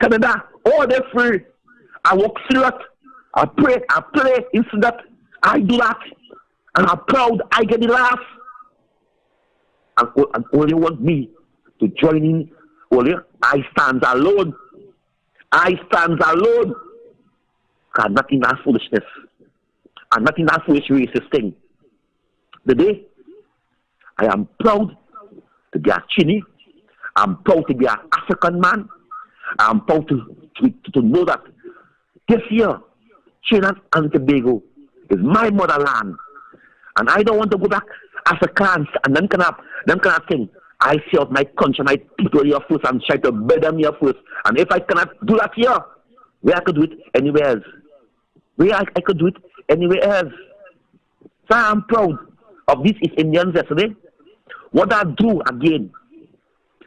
Canada, all the free. I walk Syrup. I pray, I play, instead that I do that. And I'm proud I get the laugh. And only want me to join in. Only I stand alone. I stand alone. I'm not in that foolishness. I'm not in that foolish racist thing. Today, I am proud to be a Chini. I'm proud to be an African man. I'm proud to know that this year, Trinidad and Tobago is my motherland. And I don't want to go back Africans and them kind of thing. I see out my country, my people here first and try to build them here first. And if I cannot do that here, where I could do it anywhere else. Where I could do it anywhere else. So I'm proud of these East Indians yesterday. What I do again,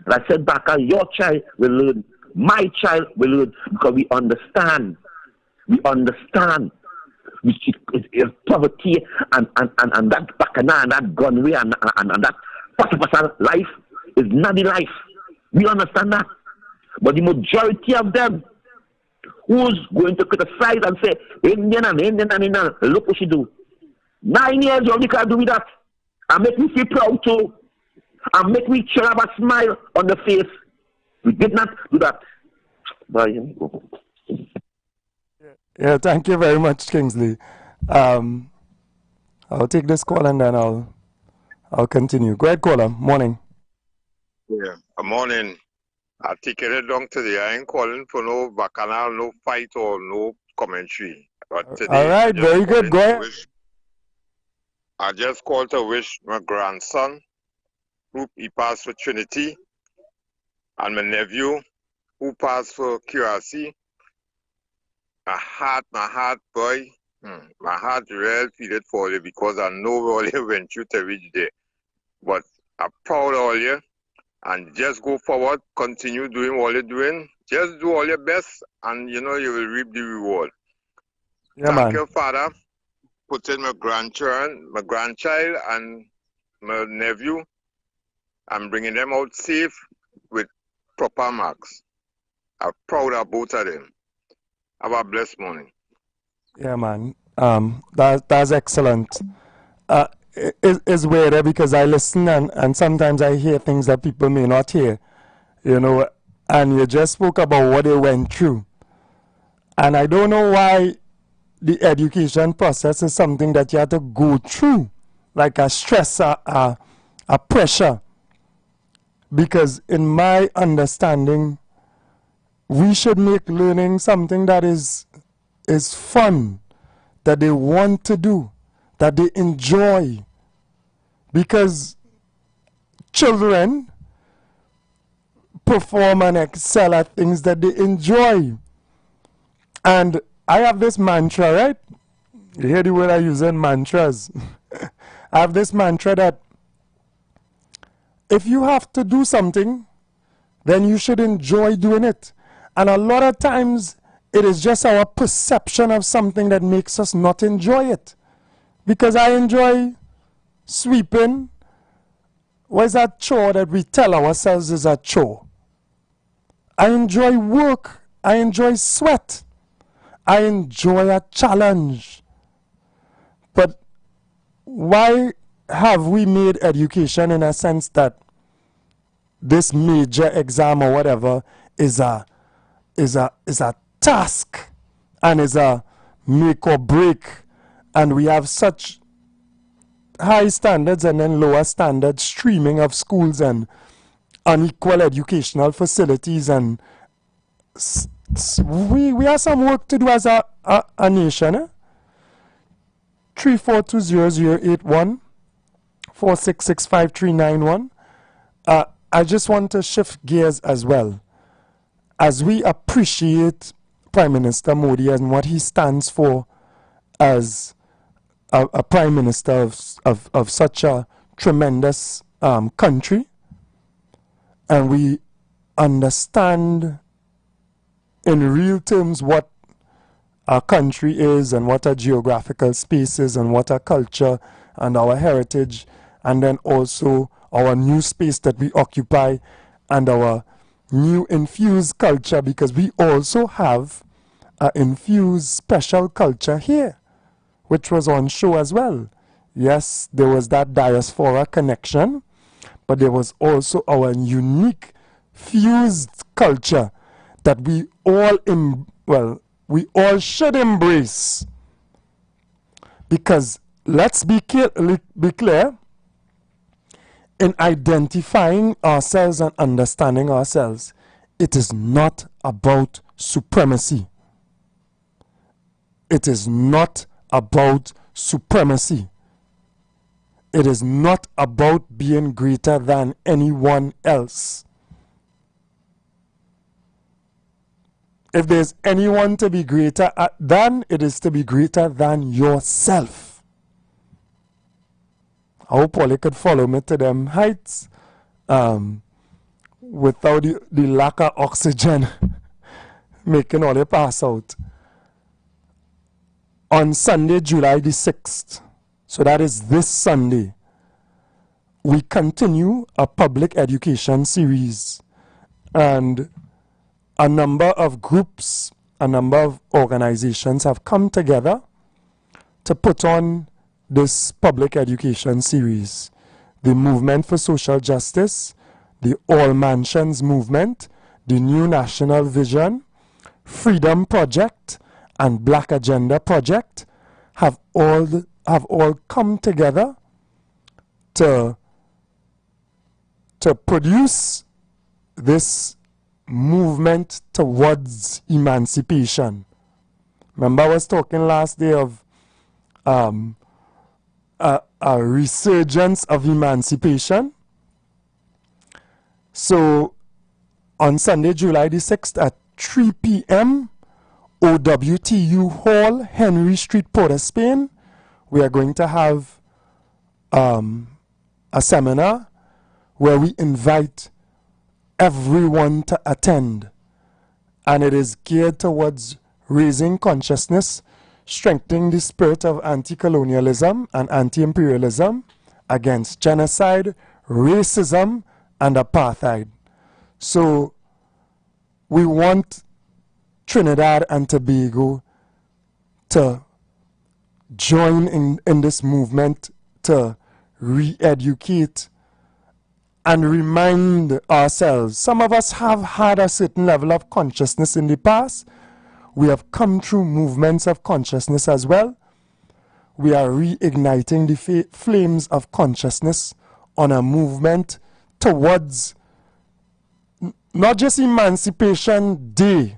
and I said back, your child will learn, my child will learn, because we understand. We understand. Poverty and that bacana and that gunway and that pasal life is not the life. We understand that. But the majority of them who's going to criticize and say, Indian, look what she do. 9 years old, you can't do that. And make me feel proud too. And make me have a smile on the face. We did not do that. Yeah, thank you very much, Kingsley. I'll take this call and then I'll continue. Go ahead, caller. Morning. Yeah, morning. I take it down today. I ain't calling for no bacchanal, no fight or no commentary. But today, all right, very good. Go ahead. I just called to wish my grandson, who he passed for Trinity, and my nephew, who passed for QRC. My heart, boy. My heart really feel it for you because I know all you went through to reach there. But I'm proud of all you. And just go forward, continue doing what you're doing. Just do all your best and you know you will reap the reward. Yeah, Thank you, Father. Put in my grandchild and my nephew. I'm bringing them out safe with proper marks. I'm proud of both of them. Have a blessed morning. Yeah, man. That's excellent. It's weird because I listen and sometimes I hear things that people may not hear, you know, and you just spoke about what they went through. And I don't know why the education process is something that you have to go through, like a stress, a pressure. Because in my understanding, we should make learning something that is fun, that they want to do, that they enjoy. Because children perform and excel at things that they enjoy. And I have this mantra, right? You hear the word I use in mantras. I have this mantra that if you have to do something, then you should enjoy doing it. And a lot of times, it is just our perception of something that makes us not enjoy it. Because I enjoy sweeping. What is that chore that we tell ourselves is a chore? I enjoy work. I enjoy sweat. I enjoy a challenge. But why have we made education in a sense that this major exam or whatever is a task and is a make or break, and we have such high standards and then lower standards, streaming of schools and unequal educational facilities, and we have some work to do as a nation. 3420081 4665 I just want to shift gears as well. As we appreciate Prime Minister Modi and what he stands for as a Prime Minister of such a tremendous country, and we understand in real terms what our country is and what our geographical space is and what our culture and our heritage, and then also our new space that we occupy and our new infused culture, because we also have an infused special culture here, which was on show as well. Yes, there was that diaspora connection, but there was also our unique fused culture that we all, we all should embrace. Because let's be clear, in identifying ourselves and understanding ourselves, it is not about supremacy. It is not about supremacy. It is not about being greater than anyone else. If there's anyone to be greater than, it is to be greater than yourself. I hope Polly could follow me to them heights without the lack of oxygen making all the pass out. On Sunday, July the 6th, so that is this Sunday, we continue a public education series, and a number of groups, a number of organizations have come together to put on this public education series. The Movement for Social Justice, the All Mansions Movement, the New National Vision, Freedom Project, and Black Agenda Project have all come together to produce this movement towards emancipation. Remember I was talking last day of a resurgence of emancipation. So on Sunday, July the 6th at 3 p.m., OWTU Hall, Henry Street, Port of Spain, we are going to have a seminar where we invite everyone to attend. And it is geared towards raising consciousness, strengthening the spirit of anti-colonialism and anti-imperialism against genocide, racism, and apartheid. So we want Trinidad and Tobago to join in this movement to re-educate and remind ourselves. Some of us have had a certain level of consciousness in the past. We have come through movements of consciousness as well. We are reigniting the flames of consciousness on a movement towards not just Emancipation Day,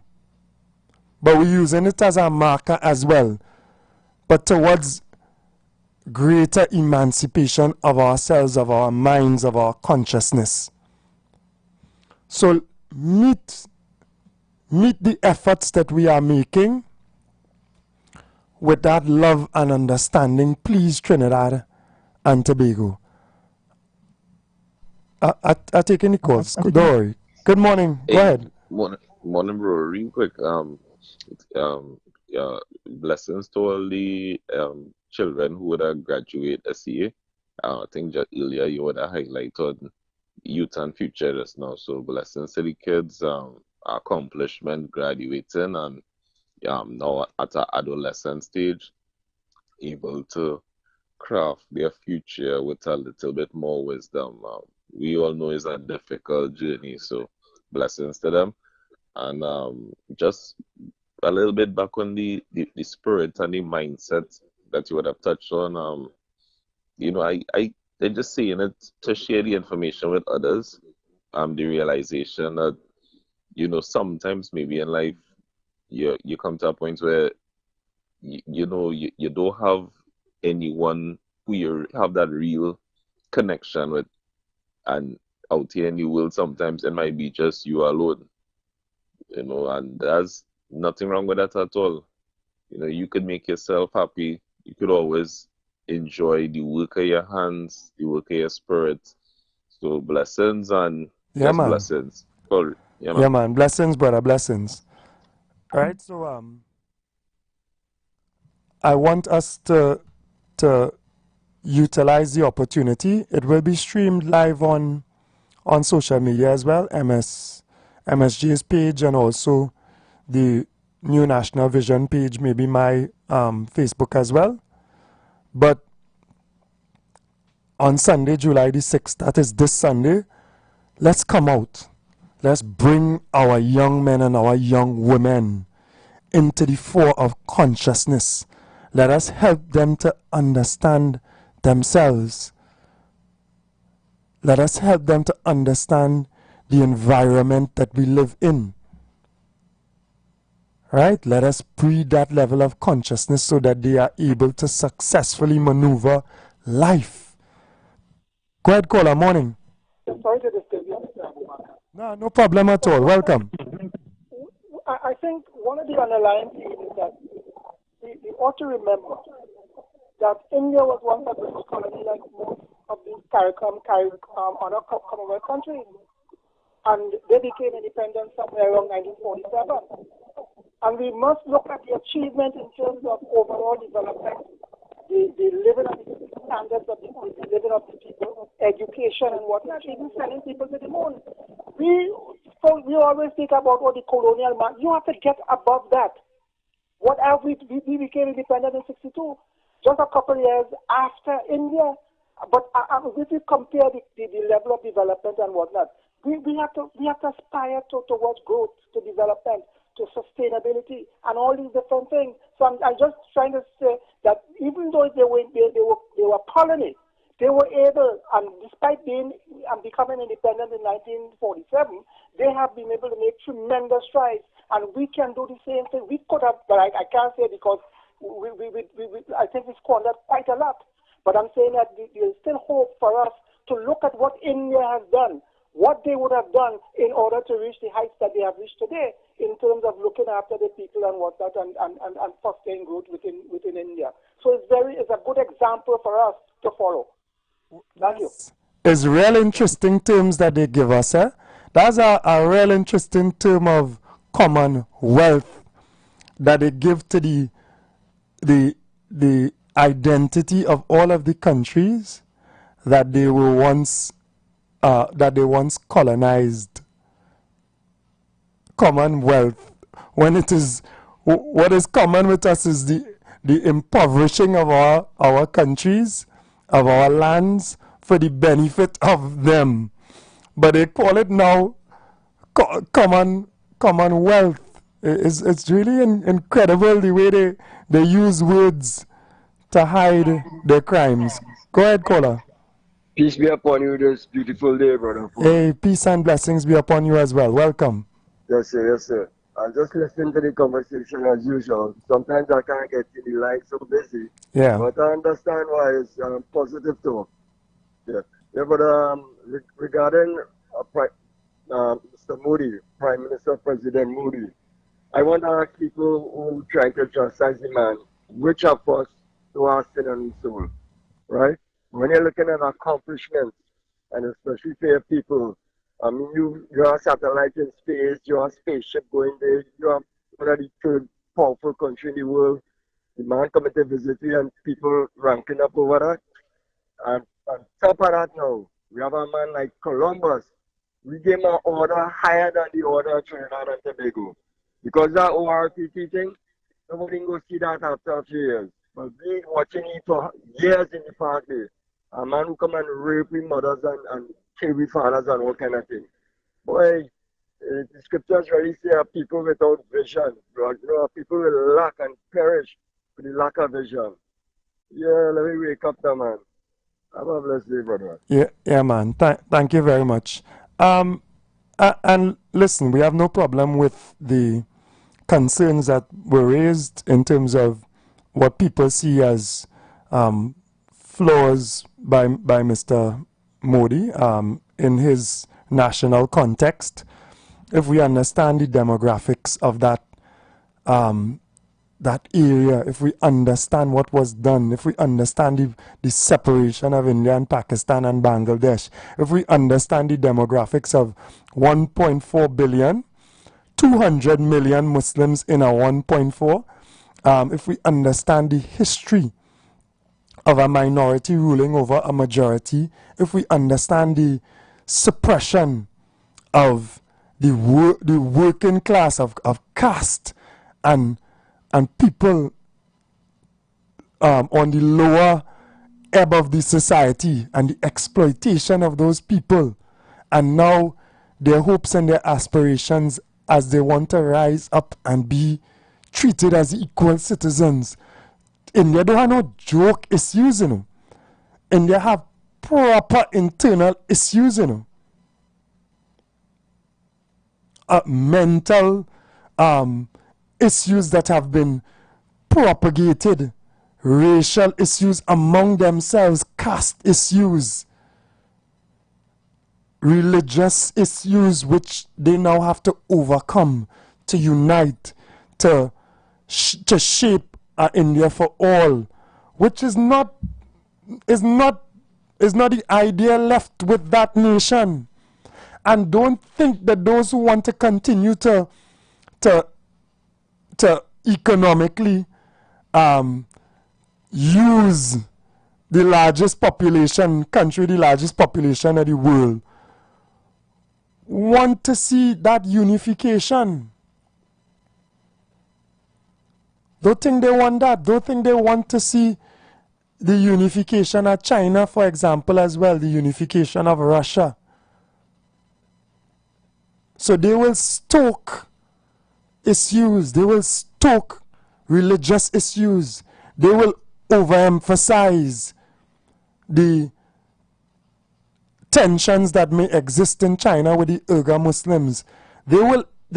but we're using it as a marker as well, but towards greater emancipation of ourselves, of our minds, of our consciousness. So meet the efforts that we are making with that love and understanding, please, Trinidad and Tobago. I take any calls. Don't worry. Good morning. Go ahead. Morning, bro. Real quick. Blessings to all the children who would have graduated this year. I think just earlier you would have highlighted youth and future just now. So blessings to the kids, accomplishment, graduating, and now at an adolescent stage, able to craft their future with a little bit more wisdom. We all know it's a difficult journey, so blessings to them. And just a little bit back on the spirit and the mindset that you would have touched on. You know, I just saying it to share the information with others. The realization that, you know, sometimes maybe in life you come to a point where you know you don't have anyone who you have that real connection with, and out here in the world sometimes it might be just you alone, you know, and there's nothing wrong with that at all. You know, you could make yourself happy. You could always enjoy the work of your hands, the work of your spirit. So blessings and Yeah, just man. blessings. Well, yeah, man. Yeah, man. Blessings, brother. Blessings. All right. So I want us to utilize the opportunity. It will be streamed live on social media as well, MSG's page, and also the New National Vision page, maybe my Facebook as well. But on Sunday, July the 6th, that is this Sunday, let's come out. Let's bring our young men and our young women into the fore of consciousness. Let us help them to understand themselves. Let us help them to understand the environment that we live in. Right? Let us breed that level of consciousness so that they are able to successfully maneuver life. Go ahead, caller. Morning. Sorry to disturb you. No, no problem at all. Welcome. I think one of the underlying things is that we ought to remember that India was once a British colony like most of these CARICOM, other Commonwealth countries. And they became independent somewhere around 1947. And we must look at the achievement in terms of overall development, the living of the standards of the living of the people, education and whatnot, even sending people to the moon. We always think about the colonial man. You have to get above that. What have we became independent in 1962, just a couple of years after India. But if we compare the level of development and whatnot, we have to aspire towards growth, to development, to sustainability, and all these different things. So I'm just trying to say that even though they were colony, they were able, and despite being and becoming independent in 1947, they have been able to make tremendous strides, and we can do the same thing. We could have, but I can't say because I think we squandered quite a lot. But I'm saying that there's still hope for us to look at what India has done, what they would have done in order to reach the heights that they have reached today in terms of looking after the people and whatnot and fostering growth within India. So it's a good example for us to follow. Thank you. It's real interesting terms that they give us. That's a real interesting term of commonwealth that they give to the identity of all of the countries that they were once colonized. Commonwealth, when it is what is common with us is the impoverishing of our countries, of our lands, for the benefit of them. But they call it now commonwealth. It's really incredible the way they use words to hide their crimes. Go ahead, caller. Peace be upon you this beautiful day, brother. Hey, peace and blessings be upon you as well. Welcome. Yes, sir. Yes, sir. I just listening to the conversation as usual. Sometimes I can't get to the line, so busy. Yeah. But I understand why it's positive too. Yeah. Yeah, but regarding Mr. Moody, Prime Minister President Moody, I want to ask people who try to chastise the man, which of us do our sin and soul, right? When you're looking at accomplishments, and especially for your people, I mean, you're a satellite in space, you're a spaceship going there, you're one of the third powerful country in the world. The man coming to visit you and people ranking up over that. And on top of that now, we have a man like Columbus. We gave him an order higher than the order of Trinidad and Tobago. Because that ORTT thing, nobody can go see that after a few years. But we watching it for years in the past days. A man who come and rape with mothers and kill with fathers and all kind of thing. Boy, The scriptures really say people without vision, you know, people will lack and perish with the lack of vision. Yeah, let me wake up now, man. Have a blessed day, brother. Yeah, man. Thank you very much. And listen, we have no problem with the concerns that were raised in terms of what people see as flaws by Mr. Modi in his national context. If we understand the demographics of that that area, if we understand what was done, if we understand the separation of India and Pakistan and Bangladesh, if we understand the demographics of 1.4 billion, 200 million Muslims in a 1.4, if we understand the history of a minority ruling over a majority, if we understand the suppression of the working class of caste and people on the lower ebb of the society and the exploitation of those people, and now their hopes and their aspirations as they want to rise up and be treated as equal citizens. India don't have no joke issues, you know. India have proper internal issues, you know. Mental issues that have been propagated, racial issues among themselves, caste issues, religious issues which they now have to overcome, to unite, to shape India for all, which is not the idea left with that nation. And don't think that those who want to continue to economically use the largest population country, the largest population of the world, want to see that unification. Don't think they want that. Don't think they want to see the unification of China, for example, as well, the unification of Russia. So they will stoke issues, they will stoke religious issues, they will overemphasize the tensions that may exist in China with the Uyghur Muslims. They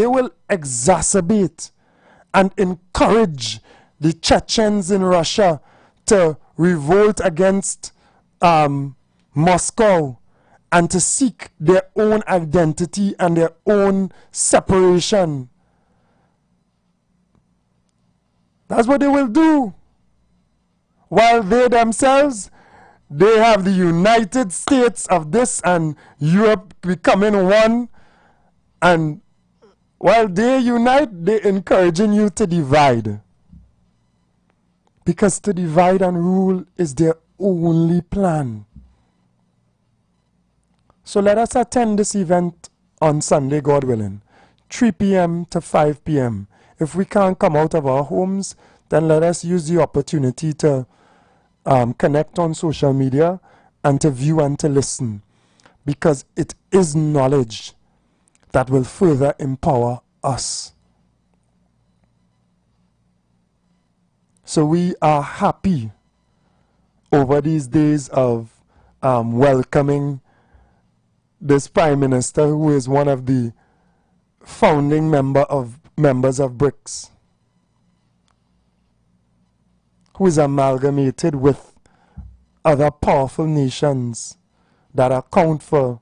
will exacerbate and encourage the Chechens in Russia to revolt against Moscow and to seek their own identity and their own separation. That's what they will do. While they themselves, they have the United States of this and Europe becoming one. And while they unite, they're encouraging you to divide. Because to divide and rule is their only plan. So let us attend this event on Sunday, God willing, 3 p.m. to 5 p.m. If we can't come out of our homes, then let us use the opportunity to connect on social media and to view and to listen, because it is knowledge that will further empower us. So we are happy over these days of welcoming this Prime Minister, who is one of the founding members of BRICS, who is amalgamated with other powerful nations that account for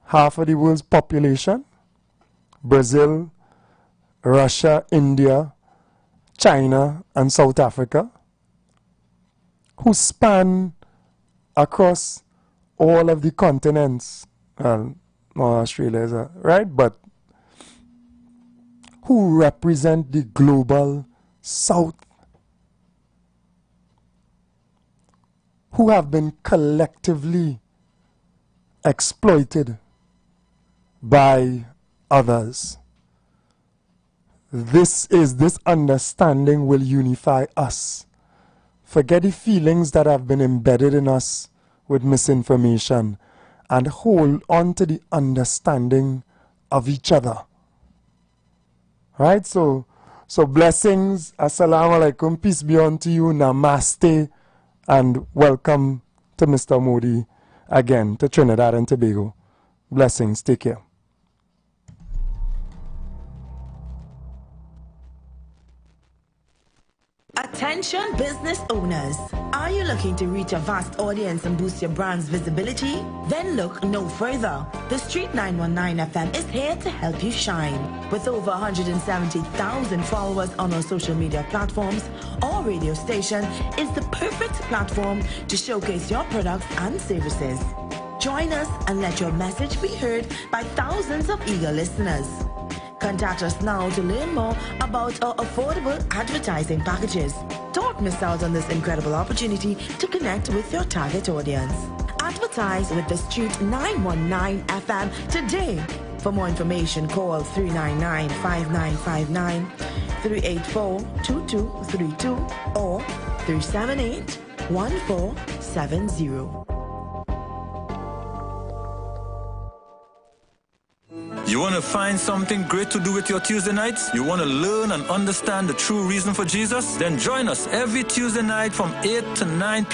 half of the world's population: Brazil, Russia, India, China, and South Africa, who span across all of the continents. Well, no, Australia is right, but who represent the global South, who have been collectively exploited by others. This understanding will unify us. Forget the feelings that have been embedded in us with misinformation, and hold on to the understanding of each other. Right? So blessings, assalamu alaikum, peace be unto you, namaste, and welcome to Mr. Modi again to Trinidad and Tobago. Blessings, take care. Attention business owners. Are you looking to reach a vast audience and boost your brand's visibility? Then look no further. The Street 919 FM is here to help you shine. With over 170,000 followers on our social media platforms, our radio station is the perfect platform to showcase your products and services. Join us and let your message be heard by thousands of eager listeners. Contact us now to learn more about our affordable advertising packages. Don't miss out on this incredible opportunity to connect with your target audience. Advertise with the Street 919 FM today. For more information, call 399-5959, 384-2232 or 378-1470. You want to find something great to do with your Tuesday nights? You want to learn and understand the true reason for Jesus? Then join us every Tuesday night from 8 to 9 p.m.